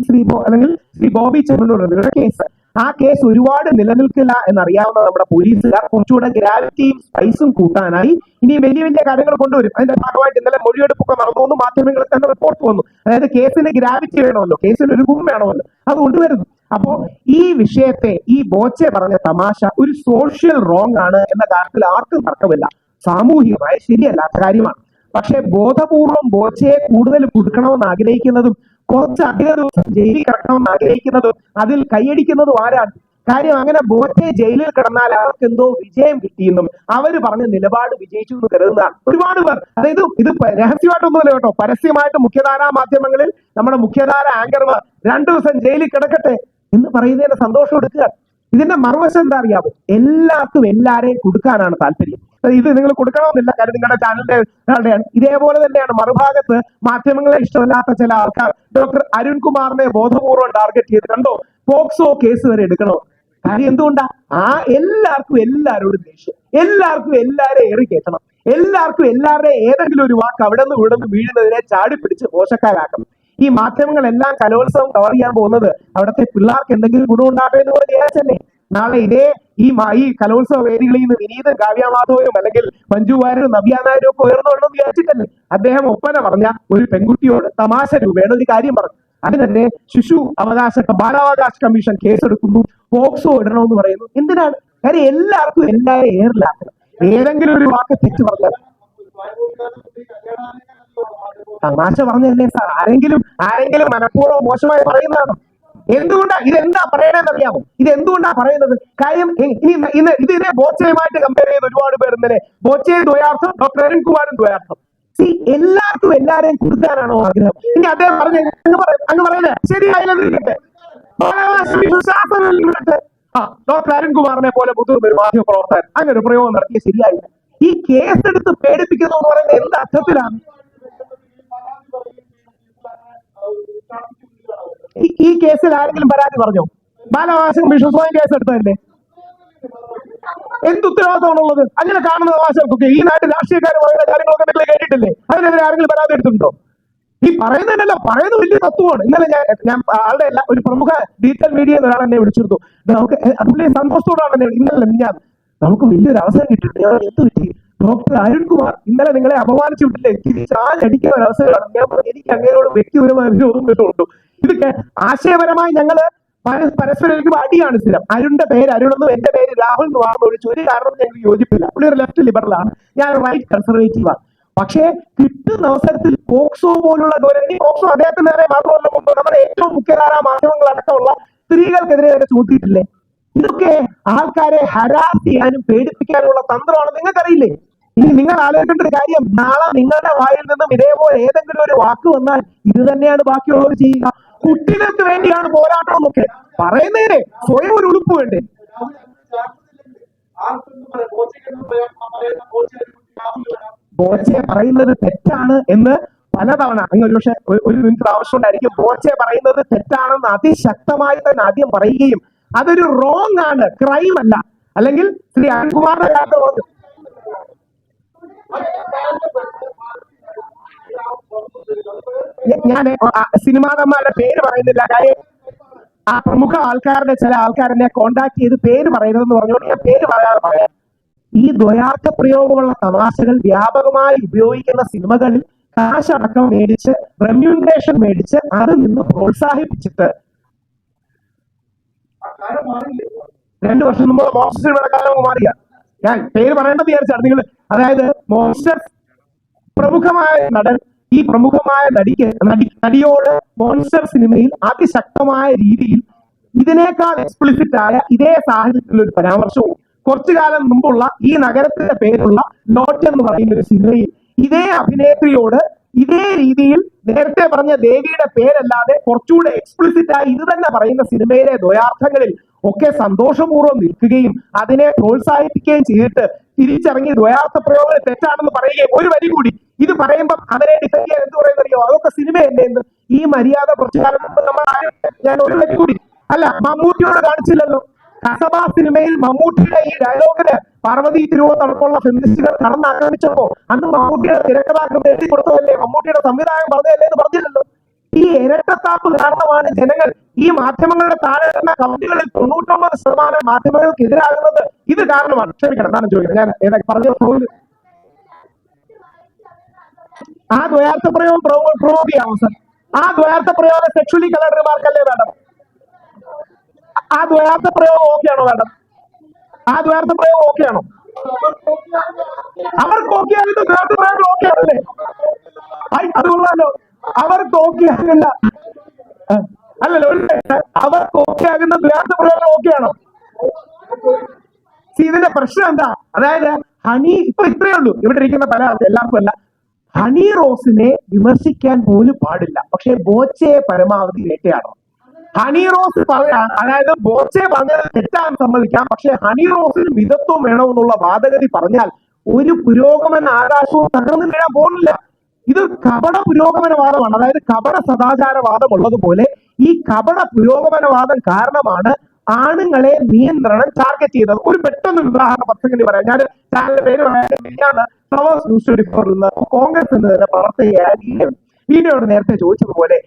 അല്ലെങ്കിൽ ശ്രീ ബോബി ചെമ്മണ്ണൂരിന്റെ കേസ്. ആ കേസ് ഒരുപാട് നിലനിൽക്കില്ല എന്നറിയാവുന്ന നമ്മുടെ പോലീസുകാർ കുറച്ചുകൂടെ ഗ്രാവിറ്റിയും സ്പൈസും കൂട്ടാനായി ഇനി വലിയ വലിയ കാര്യങ്ങൾ കൊണ്ടുവരും. അതിന്റെ ഭാഗമായിട്ട് ഇന്നലെ മൊഴിയെടുപ്പൊക്കെ നടന്നു, മാധ്യമങ്ങളിൽ തന്നെ റിപ്പോർട്ട് വന്നു. അതായത് കേസിന് ഗ്രാവിറ്റി വേണമല്ലോ, കേസിന് ഒരു ഗുണം വേണമല്ലോ, അത് കൊണ്ടുവരുന്നു. അപ്പോ ഈ വിഷയത്തെ, ഈ ബോച്ചെ പറഞ്ഞ തമാശ ഒരു സോഷ്യൽ റോങ് ആണ് എന്ന കാര്യത്തിൽ ആർക്കും തർക്കമില്ല, സാമൂഹികമായി ശരിയല്ലാത്ത കാര്യമാണ്. പക്ഷെ ബോധപൂർവം ബോച്ചയെ കൂടുതൽ കൊടുക്കണമെന്ന് ആഗ്രഹിക്കുന്നതും കുറച്ചധികം ദിവസം ജയിലിൽ കിടക്കണമെന്ന് ആഗ്രഹിക്കുന്നതും അതിൽ കൈയടിക്കുന്നതും ആരാണ്? കാര്യം അങ്ങനെ ബോച്ചെ ജയിലിൽ കിടന്നാൽ അവർക്ക് എന്തോ വിജയം കിട്ടിയെന്നും അവര് പറഞ്ഞ നിലപാട് വിജയിച്ചു എന്ന് കരുതുന്നതാണ് ഒരുപാട് പേർ. അതായത് ഇത് രഹസ്യമായിട്ടൊന്നുമല്ല കേട്ടോ, പരസ്യമായിട്ട് മുഖ്യധാരാ മാധ്യമങ്ങളിൽ നമ്മുടെ മുഖ്യധാര ആങ്കർമാർ 2 ദിവസം ജയിലിൽ കിടക്കട്ടെ എന്ന് പറയുന്നതിന് സന്തോഷം എടുക്കുക. ഇതിന്റെ മറുവശം എന്താ അറിയാമോ? എല്ലാവർക്കും എല്ലാരെയും കൊടുക്കാനാണ് താല്പര്യം. ഇത് നിങ്ങൾ കൊടുക്കണമെന്നില്ല, കാര്യം നിങ്ങളുടെ ചാനലിന്റെ ഇതേപോലെ തന്നെയാണ് മറുഭാഗത്ത് മാധ്യമങ്ങളെ ഇഷ്ടമില്ലാത്ത ചില ആൾക്കാർ ഡോക്ടർ അരുൺകുമാറിനെ ബോധപൂർവ്വം ടാർഗറ്റ് ചെയ്ത് കണ്ടോ പോക്സോ കേസ് വരെ എടുക്കണോ. കാര്യം എന്തുകൊണ്ടാ? എല്ലാവർക്കും എല്ലാവരോടും ദേഷ്യം, എല്ലാവർക്കും എല്ലാവരെയും ഏറി കയറ്റണം, എല്ലാവർക്കും എല്ലാവരുടെയും ഏതെങ്കിലും ഒരു വാക്ക് അവിടെ നിന്ന് ഇവിടെ നിന്ന് വീഴുന്നതിനെ ചാടിപ്പിടിച്ച് മോശക്കാരാക്കണം. ഈ മാധ്യമങ്ങളെല്ലാം കലോത്സവം കവർ ചെയ്യാൻ പോകുന്നത് അവിടുത്തെ പിള്ളേർക്ക് എന്തെങ്കിലും ഗുണമുണ്ടാകട്ടെ എന്ന് കൂടെ വിചാരിച്ചല്ലേ. നാളെ ഈ കലോത്സവ വേദികളിൽ നിന്ന് വിനീതും കാവ്യമാധവനും അല്ലെങ്കിൽ മഞ്ജു വാര്യരും നവ്യ നായരും ഒക്കെ ഉയർന്നുകൊണ്ടെന്ന് വിചാരിച്ചിട്ടല്ലേ. അദ്ദേഹം ഒപ്പന പറഞ്ഞ ഒരു പെൺകുട്ടിയോട് തമാശ രൂപേണ ഒരു കാര്യം പറഞ്ഞു. അതിനെ ബാലാവകാശ കമ്മീഷൻ കേസെടുക്കുന്നു, പോക്സോ ഇടണമെന്ന് പറയുന്നു. എന്തിനാണ്? കാര്യം എല്ലാവർക്കും എല്ലാവരും ഏറിലാക്കണം. ഏതെങ്കിലും ഒരു വാക്ക് തെറ്റ് പറഞ്ഞാൽ തമാശ പറഞ്ഞല്ലേ സാർ? ആരെങ്കിലും മനഃപൂർവ്വം മോശമായി പറയുന്നതാണ്. ഇതെന്താ പറയണേന്ന് അറിയാമോ? ഇതെന്തുകൊണ്ടാ പറയുന്നത്? കാര്യം ഇതിനെ ബോച്ചയുമായിട്ട് കമ്പയർ ചെയ്ത് ഒരുപാട് പേർ ഇന്നലെ ബോച്ചയും ദ്വയാർത്ഥം, ഡോക്ടർ അരുൺകുമാറും ദ്വയാർത്ഥം. എല്ലാവർക്കും എല്ലാരെയും കൊടുക്കാനാണോ ആഗ്രഹം? ഇനി അദ്ദേഹം അങ്ങ് പറയുന്നത് ശരിയായില്ലേ? ഡോക്ടർ അരുൺകുമാറിനെ പോലെ മുതിർന്ന ഒരു മാധ്യമ പ്രവർത്തകൻ അങ്ങനെ ഒരു പ്രയോഗം നടത്തിയ ശരിയായില്ല. ഈ കേസെടുത്ത് പേടിപ്പിക്കുന്നു എന്ന് പറയുന്നത് എന്ത് അർത്ഥത്തിലാണ്? ഈ കേസിൽ ആരെങ്കിലും പരാതി പറഞ്ഞോ? ബാലാവകാശ കമ്മീഷൻ സ്വയം കേസെടുത്തതല്ലേ? എന്ത് ഉത്തരവാദിത്തമാണുള്ളത്? അങ്ങനെ കാണുന്ന അവകാശമൊക്കെ ഈ നാട്ടിൽ രാഷ്ട്രീയക്കാർ പറയുന്ന കാര്യങ്ങളൊക്കെ നിങ്ങൾ കേട്ടിട്ടില്ലേ? അതിനെതിരെ ആരെങ്കിലും പരാതി എടുത്തിട്ടുണ്ടോ? ഈ പറയുന്നതല്ല, പറയുന്നത് വലിയ തത്വമാണ്. ഇന്നലെ ഞാൻ ആളുടെ ഒരു പ്രമുഖ ഡിജിറ്റൽ മീഡിയ ഒരാൾ എന്നെ വിളിച്ചിരുന്നു. നമുക്ക് അതുപോലെ സന്തോഷത്തോടാണ് ഇന്നലെ നമുക്ക് വലിയൊരു അവസരം കിട്ടിയിട്ടുണ്ട്. ഞാൻ എന്ത് പറ്റി? ഡോക്ടർ അരുൺകുമാർ ഇന്നലെ നിങ്ങളെ അപമാനിച്ചു വിട്ടില്ലേ, തിരിച്ചടിക്കാൻ ഒരു അവസരമാണ്. എനിക്ക് അങ്ങനെയോട് വ്യക്തിപരമായ വിരോധമുണ്ട്. ഇതൊക്കെ ആശയപരമായി ഞങ്ങള് പരസ്പരം അടിയാണ് സ്ഥിരം. അരുണിന്റെ പേര് അരുണെന്നും എന്റെ പേര് രാഹുൽ എന്ന് വാർന്ന് ഒഴിച്ച് ഒരു കാരണം ഞങ്ങൾക്ക് യോജിപ്പില്ല. പുള്ളി ഒരു ലെഫ്റ്റ് ലിബറലാണ്, ഞാൻ റൈറ്റ് കൺസർവേറ്റീവ് ആണ്. പക്ഷേ കിട്ടുന്ന അവസരത്തിൽ പോക്സോ പോലുള്ള പോക്സോ അദ്ദേഹത്തിന് നേരെ മാത്രമല്ല, നമ്മുടെ ഏറ്റവും മുഖ്യധാരാ മാധ്യമങ്ങളടക്കമുള്ള സ്ത്രീകൾക്കെതിരെ തന്നെ ചൂണ്ടിയിട്ടില്ലേ? ഇതൊക്കെ ആൾക്കാരെ ഹരാസ് ചെയ്യാനും പേടിപ്പിക്കാനുള്ള തന്ത്രമാണ്. നിങ്ങൾക്കറിയില്ലേ? ഇനി നിങ്ങൾ ആലോചിക്കേണ്ട ഒരു കാര്യം, നാളെ നിങ്ങളുടെ വായിൽ നിന്നും ഇതേപോലെ ഏതെങ്കിലും ഒരു വാക്ക് വന്നാൽ ഇത് തന്നെയാണ് ബാക്കിയുള്ളവർ ചെയ്യുക. കുട്ടികൾക്ക് വേണ്ടിയാണ് പോരാട്ടം എന്നൊക്കെ പറയുന്നതിന് സ്വയം ഒരു ഉളുപ്പ് വേണ്ടേ? ബോച്ചെ പറയുന്നത് തെറ്റാണ് എന്ന് പലതവണ അങ്ങ് ഒരു മിനിറ്റ് ആവശ്യമുണ്ടായിരിക്കും. ബോച്ചെ പറയുന്നത് തെറ്റാണെന്ന് അതിശക്തമായി തന്നെ ആദ്യം പറയുകയും അതൊരു റോങ് ആണ്, ക്രൈം അല്ല. അല്ലെങ്കിൽ ശ്രീ അരുൺകുമാറിന്റെ കാര്യത്തിൽ ഞാൻ സിനിമാതന്മാരുടെ പേര് പറയുന്നില്ല, കാര്യം ആ പ്രമുഖ ആൾക്കാരുടെ ചില ആൾക്കാരെന്നെ കോണ്ടാക്ട് ചെയ്ത് പേര് പറയുന്നതെന്ന് പറഞ്ഞുകൊണ്ട് ഞാൻ പേര് പറയാതെ പറയാം. ഈ ദ്വയാർത്ഥ പ്രയോഗമുള്ള തമാശകൾ വ്യാപകമായി ഉപയോഗിക്കുന്ന സിനിമകളിൽ കാശടക്കം മേടിച്ച്, റെമ്യൂണറേഷൻ മേടിച്ച് അത് നിന്ന് പ്രോത്സാഹിപ്പിച്ചിട്ട് 2 വർഷം മുമ്പ് മോൺസ്റ്റർ കാലം മാറിയ ഞാൻ പേര് പറയേണ്ടത് വിചാരിച്ചാണ് നിങ്ങൾ. അതായത് മോൺസ്റ്റർ പ്രമുഖമായ നടൻ ഈ പ്രമുഖമായ നടിയോട് മോൺസ്റ്റർ സിനിമയിൽ അതിശക്തമായ രീതിയിൽ ഇതിനേക്കാൾ എക്സ്പ്ലിസിറ്റ് ആയ ഇതേ സാഹചര്യത്തിലുള്ള ഒരു പരാമർശവും കുറച്ചു കാലം മുമ്പുള്ള ഈ നഗരത്തിന്റെ പേരുള്ള ലോട്ട് എന്ന് പറയുന്ന ഒരു സിനിമയിൽ ഇതേ അഭിനേത്രിയോട് ഇതേ രീതിയിൽ നേരത്തെ പറഞ്ഞ ദേവിയുടെ പേരല്ലാതെ കുറച്ചുകൂടെ എക്സ്പ്ലിസിറ്റ് ആയി ഇത് തന്നെ പറയുന്ന സിനിമയിലെ ദ്വയാർത്ഥങ്ങളിൽ ഒക്കെ സന്തോഷപൂർവ്വം നിൽക്കുകയും അതിനെ പ്രോത്സാഹിപ്പിക്കുകയും ചെയ്തിട്ട് തിരിച്ചിറങ്ങി ദ്വയാർത്ഥ പ്രയോഗങ്ങൾ തെറ്റാണെന്ന് പറയുകയും ഒരു വരി കൂടി ഇത് പറയുമ്പോൾ അതിനെ ഡിഫെൻഡ് ചെയ്യാൻ എന്ത് പറയുന്നറിയോ, അതൊക്കെ സിനിമയല്ലേ എന്ന് ഈ മര്യാദ കുറച്ചു കാലം മുമ്പ് നമ്മൾ ഞാൻ ഒരു വരി കൂടി അല്ല, മമ്മൂട്ടിയോട് കാണിച്ചില്ലല്ലോ. കസബ സിനിമയിൽ മമ്മൂട്ടിയുടെ ഈ ഡയലോഗിന് പാർവതി തിരുവോത്തടക്കമുള്ള ഫെമിനിസ്റ്റുകൾ കടന്നാക്രമിച്ചപ്പോ അന്ന് മമ്മൂട്ടിയുടെ തിരക്കഥാകൃത്ത് എഴുതി കൊടുത്തതല്ലേ, മമ്മൂട്ടിയുടെ സംവിധാനം പറഞ്ഞതല്ലേ എന്ന് പറഞ്ഞില്ലല്ലോ. ഈ ഇരട്ടത്താപ്പ് കാരണമാണ് ജനങ്ങൾ ഈ മാധ്യമങ്ങളുടെ താഴെ വരുന്ന കമന്റുകളിൽ 99% മാധ്യമങ്ങൾക്ക് എതിരാകുന്നത്. ഇത് കാരണമാണ്. ക്ഷമിക്കണം, എന്താണ് ചോദിക്കുന്നത്, ഞാൻ ഏതൊക്കെ പറഞ്ഞ ആ ദ്വയാർത്ഥ പ്രയോഗം പ്രൊവോക്ക് ചെയ്യാമോ സർ? ആ ദ്വയാർത്ഥ പ്രയോഗം സെക്ഷലി കളർഡ് റിമാർക്കല്ലേ മാഡം? ആ ദ്വയാർത്ഥ പ്രയോഗം ഓക്കെയാണോ മാഡം? ആ ദ്വയാർത്ഥ പ്രയോഗം ഓക്കെയാണോ? അവർക്ക് ഓക്കെയാകുന്ന ദ്വയാർത്ഥ പ്രയോഗം ഓക്കെയാണല്ലേ? അതുകൊള്ളാലോ, അവർക്ക് ഓക്കെയാകില്ല. അല്ലല്ലോ, അവർക്ക് ഓക്കെയാകുന്ന ദ്വയാർത്ഥ പ്രയോഗം ഓക്കെയാണോ? ഇതിന്റെ പ്രശ്നം എന്താ? അതായത് ഹണി ഇപ്പൊ ഇത്രയേ ഉള്ളൂ. ഇവിടെ ഇരിക്കുന്ന പല എല്ലാവർക്കും അല്ല, ഹണി റോസിനെ വിമർശിക്കാൻ പോലും പാടില്ല, പക്ഷെ ബോച്ചയെ പരമാവധി വേട്ടയാടണം. ഹണി റോസ് അതായത് ബോച്ചെ പറഞ്ഞത് തെറ്റാൻ സമ്മതിക്കാം, പക്ഷെ ഹണി റോസിന് മിതത്വം വേണമെന്നുള്ള വാദഗതി പറഞ്ഞാൽ ഒരു പുരോഗമന ആകാശവും തകർന്നു വീഴാൻ പോകുന്നില്ല. ഇത് കപട പുരോഗമനവാദമാണ്. അതായത് കപട സദാചാരവാദം ഉള്ളതുപോലെ ഈ കപട പുരോഗമനവാദം കാരണമാണ് ആണുങ്ങളെ നിയന്ത്രണം ടാർഗറ്റ് ചെയ്തത്. ഒരു പെട്ടെന്ന് ഉദാഹരണം 10 സെക്കൻഡ് പറയാം. ഞാൻ ചാനലിന്റെ പേര് പറയാൻ ഫ്ലവേഴ്സ് ന്യൂസ് 24 നിന്ന് കോൺഗ്രസിന്റെ തന്നെ പ്രവർത്തകയായ വീഡിയോയോട് നേരത്തെ ചോദിച്ചതുപോലെ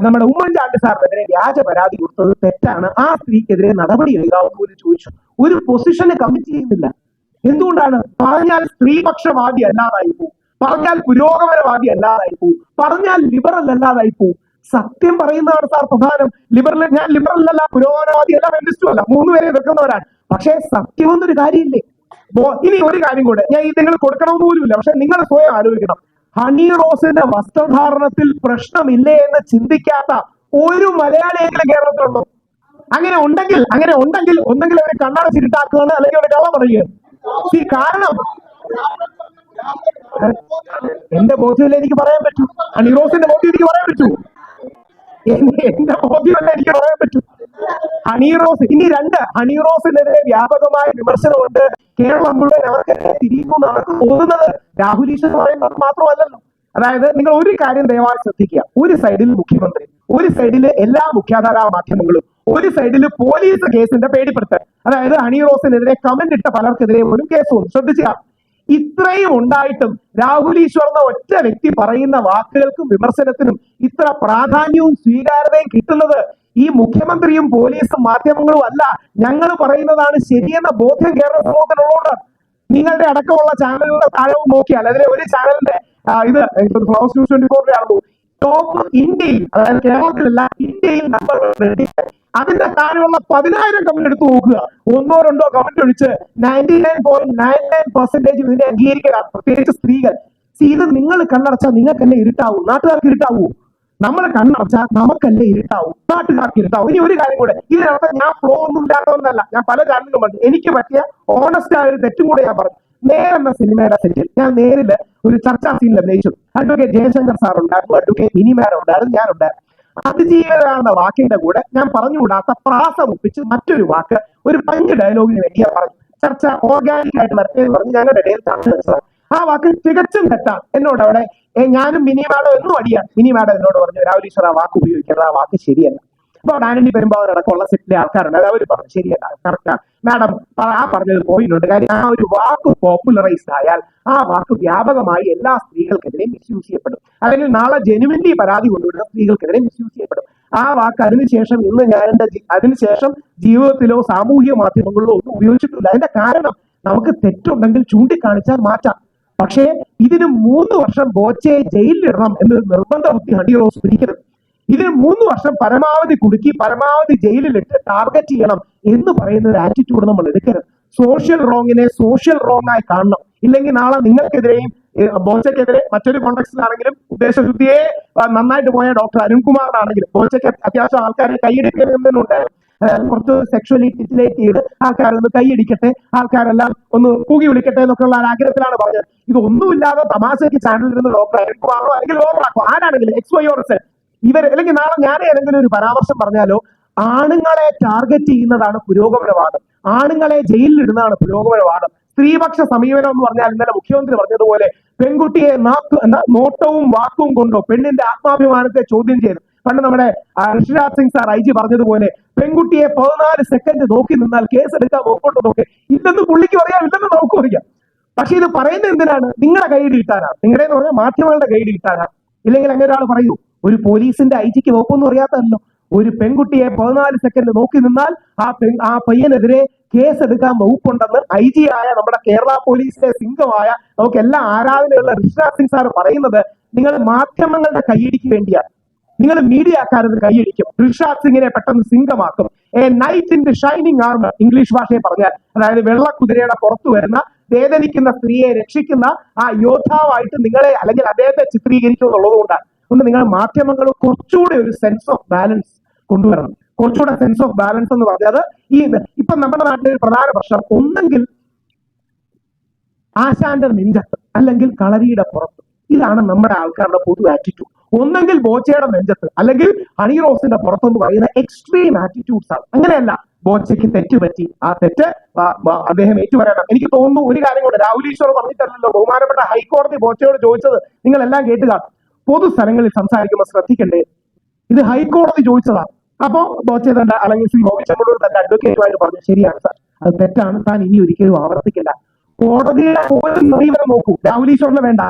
നമ്മുടെ ഉമ്മൻചാണ്ടി സാറിനെതിരെ വ്യാജ പരാതി കൊടുത്തത് തെറ്റാണ്, ആ സ്ത്രീക്കെതിരെ നടപടി എടുക്കാമെന്ന് പോലും ചോദിച്ചു. ഒരു പൊസിഷന് കമ്മിറ്റ് ചെയ്യുന്നില്ല. എന്തുകൊണ്ടാണ്? പറഞ്ഞാൽ സ്ത്രീപക്ഷവാദി അല്ലാതായി പോകും, പറഞ്ഞാൽ പുരോഗമനവാദി അല്ലാതായി പോകും, പറഞ്ഞാൽ ലിബറൽ അല്ലാതായി പോകും. സത്യം പറയുന്നതാണ് സാർ പ്രധാനം. ഞാൻ ലിബറൽ അല്ല, പുരോഗമനവാദി അല്ല, ഫെമിനിസ്റ്റും അല്ല, 3 പേരെ എതിർക്കുന്നവരാണ്. പക്ഷേ സത്യമെന്നൊരു കാര്യമില്ലേ? ഇനി ഒരു കാര്യം കൂടെ, ഞാൻ നിങ്ങൾ കൊടുക്കണമെന്ന് പോലുമില്ല, പക്ഷെ നിങ്ങൾ സ്വയം ആലോചിക്കണം. ഹണി റോസിന്റെ വസ്ത്രധാരണത്തിൽ പ്രശ്നമില്ലേ എന്ന് ചിന്തിക്കാത്ത ഒരു മലയാളിയെങ്കിലും കേരളത്തിലുണ്ടോ? അങ്ങനെ ഉണ്ടെങ്കിൽ ഒന്നെങ്കിൽ അവരെ കണ്ണട ചിരിട്ടാക്കുകയാണ്, അല്ലെങ്കിൽ അവരെ കള്ളം പറയുകയാണ്. കാരണം എന്റെ ബോധ്യമല്ലേ എനിക്ക് പറയാൻ പറ്റൂ, ഹണി റോസിന്റെ ബോധ്യം എനിക്ക് പറയാൻ പറ്റൂ, എന്റെ ബോധ്യമല്ല എനിക്ക് പറയാൻ പറ്റൂ. ഹണി റോസ് ഇനി 2 ഹണി റോസിനെതിരെ വ്യാപകമായ വിമർശനമുണ്ട്. കേരളം മുഴുവൻ അവർക്കെതിരെ തിരിയുന്നു നമുക്ക് തോന്നുന്നത് രാഹുൽ ഈശ്വർ പറയുന്നത് മാത്രമല്ലല്ലോ. അതായത് നിങ്ങൾ ഒരു കാര്യം ദയവായി ശ്രദ്ധിക്കുക. ഒരു സൈഡിൽ മുഖ്യമന്ത്രി, ഒരു സൈഡിൽ എല്ലാ മുഖ്യധാരാ മാധ്യമങ്ങളും, ഒരു സൈഡിൽ പോലീസ് കേസിന്റെ പേടിപ്പെടുത്തൽ. അതായത് ഹണി റോസിനെതിരെ കമന്റ് ഇട്ട പലർക്കെതിരെ പോലും കേസ് വന്നു. ശ്രദ്ധിക്കുക. ഇത്രയും ഉണ്ടായിട്ടും രാഹുൽ ഈശ്വർ എന്ന ഒറ്റ വ്യക്തി പറയുന്ന വാക്കുകൾക്കും വിമർശനത്തിനും ഇത്ര പ്രാധാന്യവും സ്വീകാര്യതയും കിട്ടുന്നത് ഈ മുഖ്യമന്ത്രിയും പോലീസും മാധ്യമങ്ങളും അല്ല. ഞങ്ങൾ പറയുന്നതാണ് ശരിയെന്ന ബോധ്യം കേരള സമൂഹത്തിനുള്ളതുകൊണ്ട് നിങ്ങളുടെ അടക്കമുള്ള ചാനലുകളുടെ താഴവും നോക്കിയാൽ അതിലെ ഒരു ചാനലിന്റെ ഇത് ഫ്ലവേഴ്സ് ന്യൂസ് 24 ആണല്ലോ, ടോപ്പ് ഇന്ത്യയിൽ, അതായത് കേരളത്തിലല്ല ഇന്ത്യയിൽ നമ്പർ അതിന്റെ താഴെയുള്ള 10,000 കമന്റ് എടുത്ത് നോക്കുക. 1-2 കമന്റ് ഒഴിച്ച് 99.99% ഇതിനെ അംഗീകരിക്കലാണ്, പ്രത്യേകിച്ച് സ്ത്രീകൾ. ഇത് നിങ്ങൾ കണ്ണടച്ചാൽ നിങ്ങൾക്ക് തന്നെ ഇരുട്ടാവൂ, നാട്ടുകാർക്ക് ഇരുട്ടാവൂ. നമ്മൾ കണ്ണടച്ചാൽ നമുക്കല്ലേ ഇരുട്ടാവൂ, നാട്ടുകാർക്ക് ഇരുട്ടാവും. ഇനി ഒരു കാര്യം കൂടെ, ഇതിനകത്ത് ഞാൻ ഫ്ലോ ഒന്നും ഇല്ലാത്തതൊന്നല്ല, ഞാൻ പല ചാനലിലും പറഞ്ഞു. എനിക്ക് പറ്റിയ ഓണസ്റ്റ് ആയ ഒരു തെറ്റും കൂടെ ഞാൻ പറഞ്ഞു. നേരെന്ന സിനിമയുടെ സെറ്റിൽ ഞാൻ നേരില് ഒരു ചർച്ചാ സീനിൽ അഭിനയിച്ചു. അഡ്വക്കേറ്റ് ജയശങ്കർ സാർ ഉണ്ടായിരുന്നു, അഡ്വക്കേറ്റ് മിനിമാൻ ഉണ്ടായിരുന്നു, ഞാനുണ്ടായിരുന്നു. അതിജീവന എന്ന വാക്കിന്റെ കൂടെ ഞാൻ പറഞ്ഞുകൂടാത്ത പ്രാസം ഒപ്പിച്ച് മറ്റൊരു വാക്ക് ഒരു 5 ഡയലോഗിന് വേണ്ടി പറഞ്ഞു. ചർച്ച ഓർഗാനിക് ആയിട്ട് വരട്ടെന്ന് പറഞ്ഞ് ഞങ്ങളുടെ ഇടയിൽ ചർച്ച വെച്ചതാണ്. ആ വാക്ക് തികച്ചും തെറ്റാണ്. എന്നോട് അവിടെ ഞാനും മിനി മാഡം എന്നും അടിയാണ്. മിനി മാഡം എന്നോട് പറഞ്ഞു, രാഹുൽ ഈശ്വർ ആ വാക്ക് ഉപയോഗിക്കുന്നത്, ആ വാക്ക് ശരിയല്ല. അപ്പൊ അവിടെ ആന്റണി പെരുമ്പാവൂർ അടക്കമുള്ള സെറ്റിലെ ആൾക്കാരുണ്ട്, അത് അവർ പറഞ്ഞു ശരിയല്ല, കറക്റ്റാണ് മാഡം ആ പറഞ്ഞത് പോയിട്ടുണ്ട്. കാര്യം ആ ഒരു വാക്ക് പോപ്പുലറൈസ്ഡ് ആയാൽ ആ വാക്ക് വ്യാപകമായി എല്ലാ സ്ത്രീകൾക്കെതിരെ മിസ്യൂസ് ചെയ്യപ്പെടും, അല്ലെങ്കിൽ നാളെ ജെനുവിൻലി പരാതി കൊണ്ടുവരുന്ന സ്ത്രീകൾക്കെതിരെ മിസ്യൂസ് ചെയ്യപ്പെടും. ആ വാക്ക് അതിനുശേഷം ഇന്ന് ഞാൻ അതിനുശേഷം ജീവിതത്തിലോ സാമൂഹിക മാധ്യമങ്ങളിലോ ഒന്നും ഉപയോഗിച്ചിട്ടില്ല. അതിന്റെ കാരണം നമുക്ക് തെറ്റുണ്ടെങ്കിൽ ചൂണ്ടിക്കാണിച്ചാൽ മാറ്റാം. പക്ഷേ ഇതിന് 3 വർഷം ബോച്ചയെ ജയിലിലിടണം എന്നൊരു നിർബന്ധ ബുദ്ധി ഹണി റോസ് പിടിക്കരുത്. ഇതിന് 3 വർഷം പരമാവധി കുടുക്കി പരമാവധി ജയിലിലിട്ട് ടാർഗറ്റ് ചെയ്യണം എന്ന് പറയുന്ന ഒരു ആറ്റിറ്റ്യൂഡ് നമ്മൾ എടുക്കരുത്. സോഷ്യൽ റോങ്ങിനെ സോഷ്യൽ റോങ് ആയി കാണണം. ഇല്ലെങ്കിൽ നാളെ നിങ്ങൾക്കെതിരെയും ബോച്ചയ്ക്കെതിരെ മറ്റൊരു കോൺടെക്സ്റ്റിലാണെങ്കിലും ഉദ്ദേശശുദ്ധിയെ നന്നായിട്ട് പോയ ഡോക്ടർ അരുൺകുമാറിനാണെങ്കിലും ബോച്ചയ്ക്ക് അത്യാവശ്യം ആൾക്കാരെ കൈയടിക്കുന്നുണ്ടായിരുന്നു. കുറച്ച് സെക്ഷലി ടിറ്റിലേറ്റ് ചെയ്ത് ആൾക്കാരൊന്ന് കൈയടിക്കട്ടെ, ആൾക്കാരെല്ലാം ഒന്ന് കൂകി വിളിക്കട്ടെ എന്നൊക്കെ ഉള്ള ആഗ്രഹത്തിലാണ് പറഞ്ഞത്. ഇതൊന്നുമില്ലാതെ തമാശയ്ക്ക് ചാനലിൽ നിന്ന് ഡോക്ടർ അരുൺകുമാറോ അല്ലെങ്കിൽ ഓവറാക്കോ ആരാണെങ്കിലും XYZ ഇവർ, അല്ലെങ്കിൽ നാളെ ഞാൻ ഏതെങ്കിലും ഒരു പരാമർശം പറഞ്ഞാലോ, ആണുങ്ങളെ ടാർഗറ്റ് ചെയ്യുന്നതാണ് പുരോഗമനവാദം, ആണുങ്ങളെ ജയിലിലിടുന്നതാണ് പുരോഗമനവാദം. സ്ത്രീപക്ഷ സമീപനം എന്ന് പറഞ്ഞാൽ ഇന്നലെ മുഖ്യമന്ത്രി പറഞ്ഞതുപോലെ പെൺകുട്ടിയെ നോട്ടവും വാക്കും കൊണ്ടോ പെണ്ണിന്റെ ആത്മാഭിമാനത്തെ ചോദ്യം ചെയ്ത് പണ്ട് നമ്മുടെ ഋഷിരാജ് സിംഗ് സാർ IG പറഞ്ഞതുപോലെ പെൺകുട്ടിയെ 14 സെക്കൻഡ് നോക്കി നിന്നാൽ കേസെടുക്കാൻ നോക്കോട്ട് നോക്കി ഇല്ലെന്ന് പുള്ളിക്ക് പറയാം, ഇല്ലെന്ന് നമുക്ക് പറയാം. പക്ഷെ ഇത് പറയുന്നത് എന്തിനാണ്? നിങ്ങളുടെ കൈയിൽ കിട്ടാനാണ്. നിങ്ങളുടെ എന്ന് പറഞ്ഞാൽ മാധ്യമങ്ങളുടെ കൈയിൽ കിട്ടാനാണ്. ഇല്ലെങ്കിൽ അങ്ങനെ ഒരാൾ പറയൂ, ഒരു പോലീസിന്റെ IG നോക്കൊന്നും അറിയാത്തല്ലോ, ഒരു പെൺകുട്ടിയെ 14 സെക്കൻഡ് നോക്കി നിന്നാൽ ആ പയ്യനെതിരെ കേസെടുക്കാൻ വകുപ്പുണ്ടെന്ന് IG ആയ നമ്മുടെ കേരള പോലീസിലെ സിംഗമായ നമുക്ക് എല്ലാ ആരാധനയുള്ള ഋഷിരാജ് സിംഗ് സാർ പറയുന്നത് നിങ്ങൾ മാധ്യമങ്ങളുടെ കൈയടിക്ക് വേണ്ടിയാണ്. നിങ്ങൾ മീഡിയക്കാരത് കൈയടിക്കും, ഋഷിരാജ് സിംഗിനെ പെട്ടെന്ന് സിംഗമാക്കും. A knight in the shining armour, English ഭാഷയെ പറഞ്ഞാൽ, അതായത് വെള്ളക്കുതിരയുടെ പുറത്തു വരുന്ന വേദനിക്കുന്ന സ്ത്രീയെ രക്ഷിക്കുന്ന ആ യോദ്ധാവായിട്ട് നിങ്ങളെ അല്ലെങ്കിൽ അദ്ദേഹത്തെ ചിത്രീകരിക്കും എന്നുള്ളത് കൊണ്ടാണ്. അതുകൊണ്ട് നിങ്ങൾ മാധ്യമങ്ങൾ കുറച്ചുകൂടെ ഒരു സെൻസ് ഓഫ് ബാലൻസ് കൊണ്ടുവരണം. കുറച്ചുകൂടെ സെൻസ് ഓഫ് ബാലൻസ് എന്ന് പറഞ്ഞത് ഇപ്പൊ നമ്മുടെ നാട്ടിലെ ഒരു പ്രധാന പ്രശ്നം, ഒന്നെങ്കിൽ ആശാന്റെ നെഞ്ചത്ത് അല്ലെങ്കിൽ കളരിയുടെ പുറത്ത്. ഇതാണ് നമ്മുടെ ആൾക്കാരുടെ പൊതു ആറ്റിറ്റ്യൂഡ്. ഒന്നെങ്കിൽ ബോച്ചയുടെ നെഞ്ചത്ത് അല്ലെങ്കിൽ ഹണി റോസിന്റെ പുറത്തെന്ന് പറയുന്ന എക്സ്ട്രീം ആറ്റിറ്റ്യൂഡ്സ് ആണ്. അങ്ങനെയല്ല, ബോച്ചയ്ക്ക് തെറ്റ് പറ്റി, ആ തെറ്റ് അദ്ദേഹം ഏറ്റുപറയണം. എനിക്ക് തോന്നുന്നു ഒരു കാര്യം കൂടെ, രാഹുൽ ഈശ്വർ പറഞ്ഞിട്ടല്ലോ ബഹുമാനപ്പെട്ട ഹൈക്കോടതി ബോച്ചയോട് ചോദിച്ചത്, നിങ്ങളെല്ലാം കേട്ട് കാണും. പൊതു സ്ഥലങ്ങളിൽ സംസാരിക്കുമ്പോൾ ശ്രദ്ധിക്കണ്ടേ, ഇത് ഹൈക്കോടതി ചോദിച്ചതാണ്. അപ്പോ ബോച്ച തന്റെ അല്ലെങ്കിൽ ശ്രീ ബോബി ചെമ്മണ്ണൂർ തന്റെ അഡ്വക്കേറ്റുമായിട്ട് പറഞ്ഞു, ശരിയാണ് സാർ, അത് തെറ്റാണ്, താൻ ഇനി ഒരിക്കലും ആവർത്തിക്കില്ല. കോടതിയുടെ പോലും സമീപനം നോക്കൂ, രാഹുൽ ഈശ്വറിന് വേണ്ട,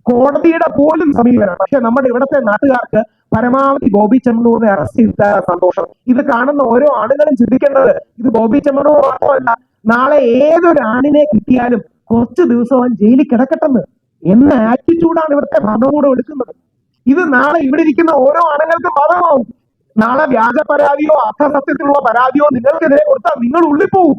കോടതിയുടെ പോലും സമീപനം. പക്ഷെ നമ്മുടെ ഇവിടുത്തെ നാട്ടുകാർക്ക് പരമാവധി ബോബി ചെമ്മണ്ണൂരിനെ അറസ്റ്റ് ചെയ്താൽ സന്തോഷം. ഇത് കാണുന്ന ഓരോ ആളുകളും ചിന്തിക്കേണ്ടത്, ഇത് ബോബി ചെമ്മണ്ണൂർ മാത്രമല്ല, നാളെ ഏതൊരു ആണിനെ കിട്ടിയാലും കുറച്ച് ദിവസം അവൻ ജയിലിൽ കിടക്കട്ടെന്ന് എന്ന ആറ്റിറ്റ്യൂഡാണ് ഇവിടുത്തെ ഭരണകൂടം എടുക്കുന്നത്. ഇത് നാളെ ഇവിടെ ഇരിക്കുന്ന ഓരോ ആണുങ്ങൾക്കും ബാധകമാവും. നാളെ വ്യാജ പരാതിയോ അർത്ഥസത്യത്തിലുള്ള പരാതിയോ നിങ്ങൾക്കെതിരെ കൊടുത്താൽ നിങ്ങൾ ഉള്ളിപ്പോവും.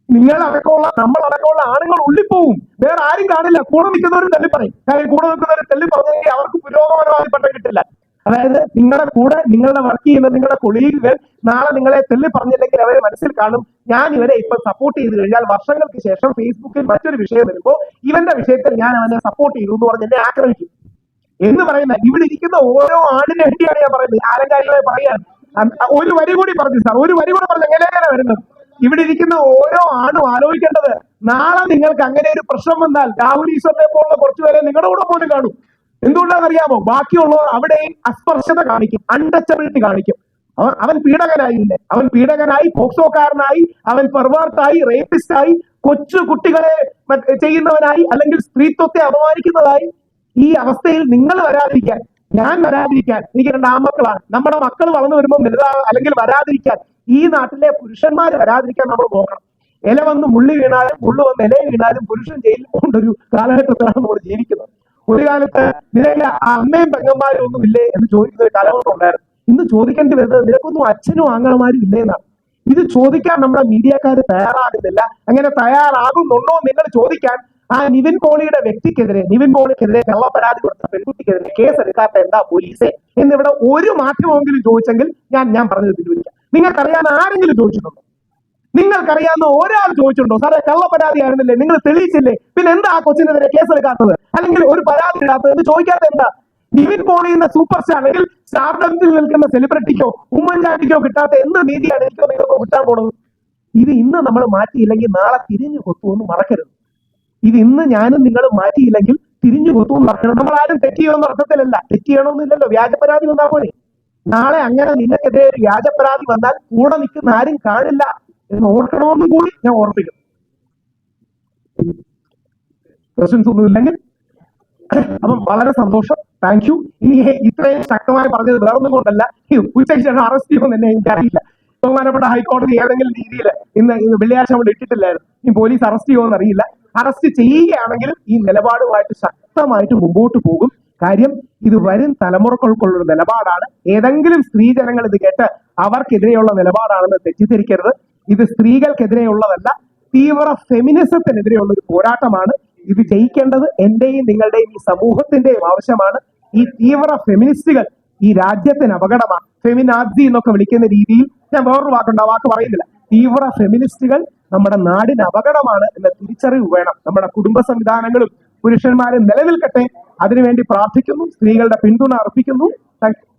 നമ്മളടക്കമുള്ള ആണുങ്ങൾ ഉള്ളിപ്പോവും. വേറെ ആരും കാണില്ല, കൂടെ നിൽക്കുന്നവരും തല്ലി പറയും. കാര്യം കൂടെ നിൽക്കുന്നവർ തല്ലി പറഞ്ഞെങ്കിൽ അവർക്ക് പുരോഗമനവാദി പട്ടം കിട്ടില്ല. അതായത് നിങ്ങളുടെ കൂടെ നിങ്ങളുടെ വർക്ക് ചെയ്യുന്ന നിങ്ങളുടെ കൊളീഗുകൾ നാളെ നിങ്ങളെ തെല്ലി പറഞ്ഞില്ലെങ്കിൽ അവരെ മനസ്സിൽ കാണും, ഞാൻ ഇവരെ ഇപ്പൊ സപ്പോർട്ട് ചെയ്ത് കഴിഞ്ഞാൽ വർഷങ്ങൾക്ക് ശേഷം ഫേസ്ബുക്കിൽ മറ്റൊരു വിഷയം വരുമ്പോൾ ഇവന്റെ വിഷയത്തിൽ ഞാൻ അവനെ സപ്പോർട്ട് ചെയ്തു എന്ന് പറഞ്ഞ് എന്നെ ആക്രമിക്കും എന്ന് പറയുന്ന ഇവിടെ ഇരിക്കുന്ന ഓരോ ആടിനെ വേണ്ടിയാണ് ഞാൻ പറയുന്നത്. ആലങ്കാരികളെ പറയാൻ ഒരു വരി കൂടി പറഞ്ഞു സാർ, ഒരു വരി കൂടി പറഞ്ഞു എങ്ങനെയാണ് വരുന്നത്. ഇവിടെ ഇരിക്കുന്ന ഓരോ ആണും ആലോചിക്കേണ്ടത്, നാളെ നിങ്ങൾക്ക് അങ്ങനെ ഒരു പ്രശ്നം വന്നാൽ രാഹുൽ ഈശ്വറിനെ പോലുള്ള കുറച്ചുപേരെ നിങ്ങളുടെ കൂടെ പോലും കാണും. എന്തുകൊണ്ടാണെന്നറിയാമോ? ബാക്കിയുള്ളവർ അവിടെയും അസ്പർശത കാണിക്കും, അൺടച്ചബിലിറ്റി കാണിക്കും. അവൻ പീഡകനായില്ലേ, അവൻ പീഡകനായി, പോക്സോക്കാരനായി, അവൻ പെർവേർട്ടായി, റേപ്പിസ്റ്റായി, കൊച്ചു കുട്ടികളെ ചെയ്യുന്നവനായി, അല്ലെങ്കിൽ സ്ത്രീത്വത്തെ അപമാനിക്കുന്നതായി. ഈ അവസ്ഥയിൽ നിങ്ങൾ വരാതിരിക്കാൻ, ഞാൻ വരാതിരിക്കാൻ, എനിക്ക് 2 ആൺമക്കളാണ്, നമ്മുടെ മക്കൾ വളർന്നു വരുമ്പോൾ അല്ലെങ്കിൽ വരാതിരിക്കാൻ, ഈ നാട്ടിലെ പുരുഷന്മാർ വരാതിരിക്കാൻ നമ്മൾ നോക്കണം. ഇല വന്ന് മുള്ളി വീണാലും മുള്ളു വന്ന് ഇല വീണാലും പുരുഷൻ ജയിലിൽ പോകേണ്ട ഒരു കാലഘട്ടത്തിലാണ് നമ്മൾ ജീവിക്കുന്നത്. ഒരു കാലത്ത് നിനക്ക് അമ്മയും പെങ്ങന്മാരും ഒന്നും ഇല്ലേ എന്ന് ചോദിക്കുന്ന ഒരു കാലഘട്ടം ഉണ്ടായിരുന്നു. ഇന്ന് ചോദിക്കേണ്ടി വരുന്നത് നിനക്കൊന്നും അച്ഛനും ആങ്ങളമാരും ഇല്ലേ എന്നാണ്. ഇത് ചോദിക്കാൻ നമ്മുടെ മീഡിയക്കാർ തയ്യാറാകുന്നില്ല. അങ്ങനെ തയ്യാറാകുന്നുണ്ടോ നിങ്ങൾ ചോദിക്കാൻ ആ നിവിൻ പോളിയുടെ വ്യക്തിക്കെതിരെ, നിവിൻ പോളിക്കെതിരെ കള്ളപ്പരാതി കൊടുത്ത പെൺകുട്ടിക്കെതിരെ കേസെടുക്കാത്ത എന്താ പോലീസെ എന്നിവിടെ ഒരു മാധ്യമമെങ്കിലും ചോദിച്ചെങ്കിൽ ഞാൻ പറഞ്ഞത് പിൻവലിക്കാം. നിങ്ങൾക്കറിയാവുന്ന ആരെങ്കിലും ചോദിച്ചിട്ടുണ്ടോ? നിങ്ങൾക്കറിയാവുന്ന ഒരാൾ ചോദിച്ചിട്ടുണ്ടോ? സാറേ കള്ളപ്പരാതി ആയിരുന്നില്ലേ, നിങ്ങൾ തെളിയിച്ചില്ലേ, പിന്നെ എന്താ ആ കൊച്ചിനെതിരെ കേസെടുക്കാത്തത് അല്ലെങ്കിൽ ഒരു പരാതി ഇടാത്തത് എന്ന് ചോദിക്കാത്ത എന്താ? നിവിൻ പോളി എന്ന സൂപ്പർ സ്റ്റാർ അല്ലെങ്കിൽ സ്റ്റാർഡത്തിൽ നിൽക്കുന്ന സെലിബ്രിറ്റിക്കോ ഉമ്മൻചാണ്ടിക്കോ കിട്ടാത്ത എന്ത് നീതിയാണ് എനിക്കോ നിങ്ങൾക്കോ കിട്ടാൻ പോണത്? ഇത് ഇന്ന് നമ്മൾ മാറ്റിയില്ലെങ്കിൽ നാളെ തിരിഞ്ഞു കൊത്തുമെന്ന് മറക്കരുത്. ഇത് ഇന്ന് ഞാനും നിങ്ങളും മാറ്റിയില്ലെങ്കിൽ തിരിഞ്ഞു കൊത്തുമെന്ന് മറക്കണം. നമ്മൾ ആരും തെറ്റ് ചെയ്യുമെന്ന അർത്ഥത്തിലല്ല, തെറ്റ് ചെയ്യണമെന്നില്ലല്ലോ, വ്യാജപരാതി വന്നാൽ പോലെ. നാളെ അങ്ങനെ നിങ്ങൾക്കെതിരെ ഒരു വ്യാജപരാതി വന്നാൽ കൂടെ നിൽക്കുന്ന ആരും കാണില്ല എന്ന് ഓർക്കണമെന്നും കൂടി ഞാൻ ഓർപ്പിക്കും. ക്വസ്റ്റ്യൻസ് ഒന്നും ഇല്ലെങ്കിൽ അപ്പം വളരെ സന്തോഷം, താങ്ക് യു. ഇനി ഇത്രയും ശക്തമായി പറഞ്ഞത് വേറൊന്നും കൊണ്ടല്ല, ഉച്ചയ്ക്ക് ശേഷം അറസ്റ്റ് ചെയ്യുമെന്ന് തന്നെ എനിക്കറിയില്ല. ബഹുമാനപ്പെട്ട ഹൈക്കോടതി ഏതെങ്കിലും രീതിയിൽ ഇന്ന് വെള്ളിയാഴ്ച നമ്മൾ ഇട്ടിട്ടില്ലായിരുന്നു, ഈ പോലീസ് അറസ്റ്റ് ചെയ്യുമെന്ന് അറിയില്ല. അറസ്റ്റ് ചെയ്യുകയാണെങ്കിലും ഈ നിലപാടുമായിട്ട് ശക്തമായിട്ട് മുമ്പോട്ട് പോകും. കാര്യം ഇത് വരും തലമുറകൾക്കുള്ളൊരു നിലപാടാണ്. ഏതെങ്കിലും സ്ത്രീജനങ്ങൾ ഇത് കേട്ട് അവർക്കെതിരെയുള്ള നിലപാടാണെന്ന് തെറ്റിദ്ധരിക്കരുത്. ഇത് സ്ത്രീകൾക്കെതിരെയുള്ളതല്ല, തീവ്ര ഫെമിനിസത്തിനെതിരെയുള്ള ഒരു പോരാട്ടമാണ്. ഇത് ജയിക്കേണ്ടത് എന്റെയും നിങ്ങളുടെയും ഈ സമൂഹത്തിന്റെയും ആവശ്യമാണ്. ഈ തീവ്ര ഫെമിനിസ്റ്റുകൾ ഈ രാജ്യത്തിന് അപകടമാണ്. ഫെമിനാസി എന്നൊക്കെ വിളിക്കുന്ന രീതിയിൽ ഞാൻ വേറൊരു വാക്കുണ്ട്, ആ വാക്ക് പറയുന്നില്ല. തീവ്ര ഫെമിനിസ്റ്റുകൾ നമ്മുടെ നാടിന് അപകടമാണ് എന്ന തിരിച്ചറിവ് വേണം. നമ്മുടെ കുടുംബ സംവിധാനങ്ങളും പുരുഷന്മാരും നിലനിൽക്കട്ടെ, അതിനുവേണ്ടി പ്രാർത്ഥിക്കുന്നു, സ്ത്രീകളുടെ പിന്തുണ അർപ്പിക്കുന്നു. Thank you.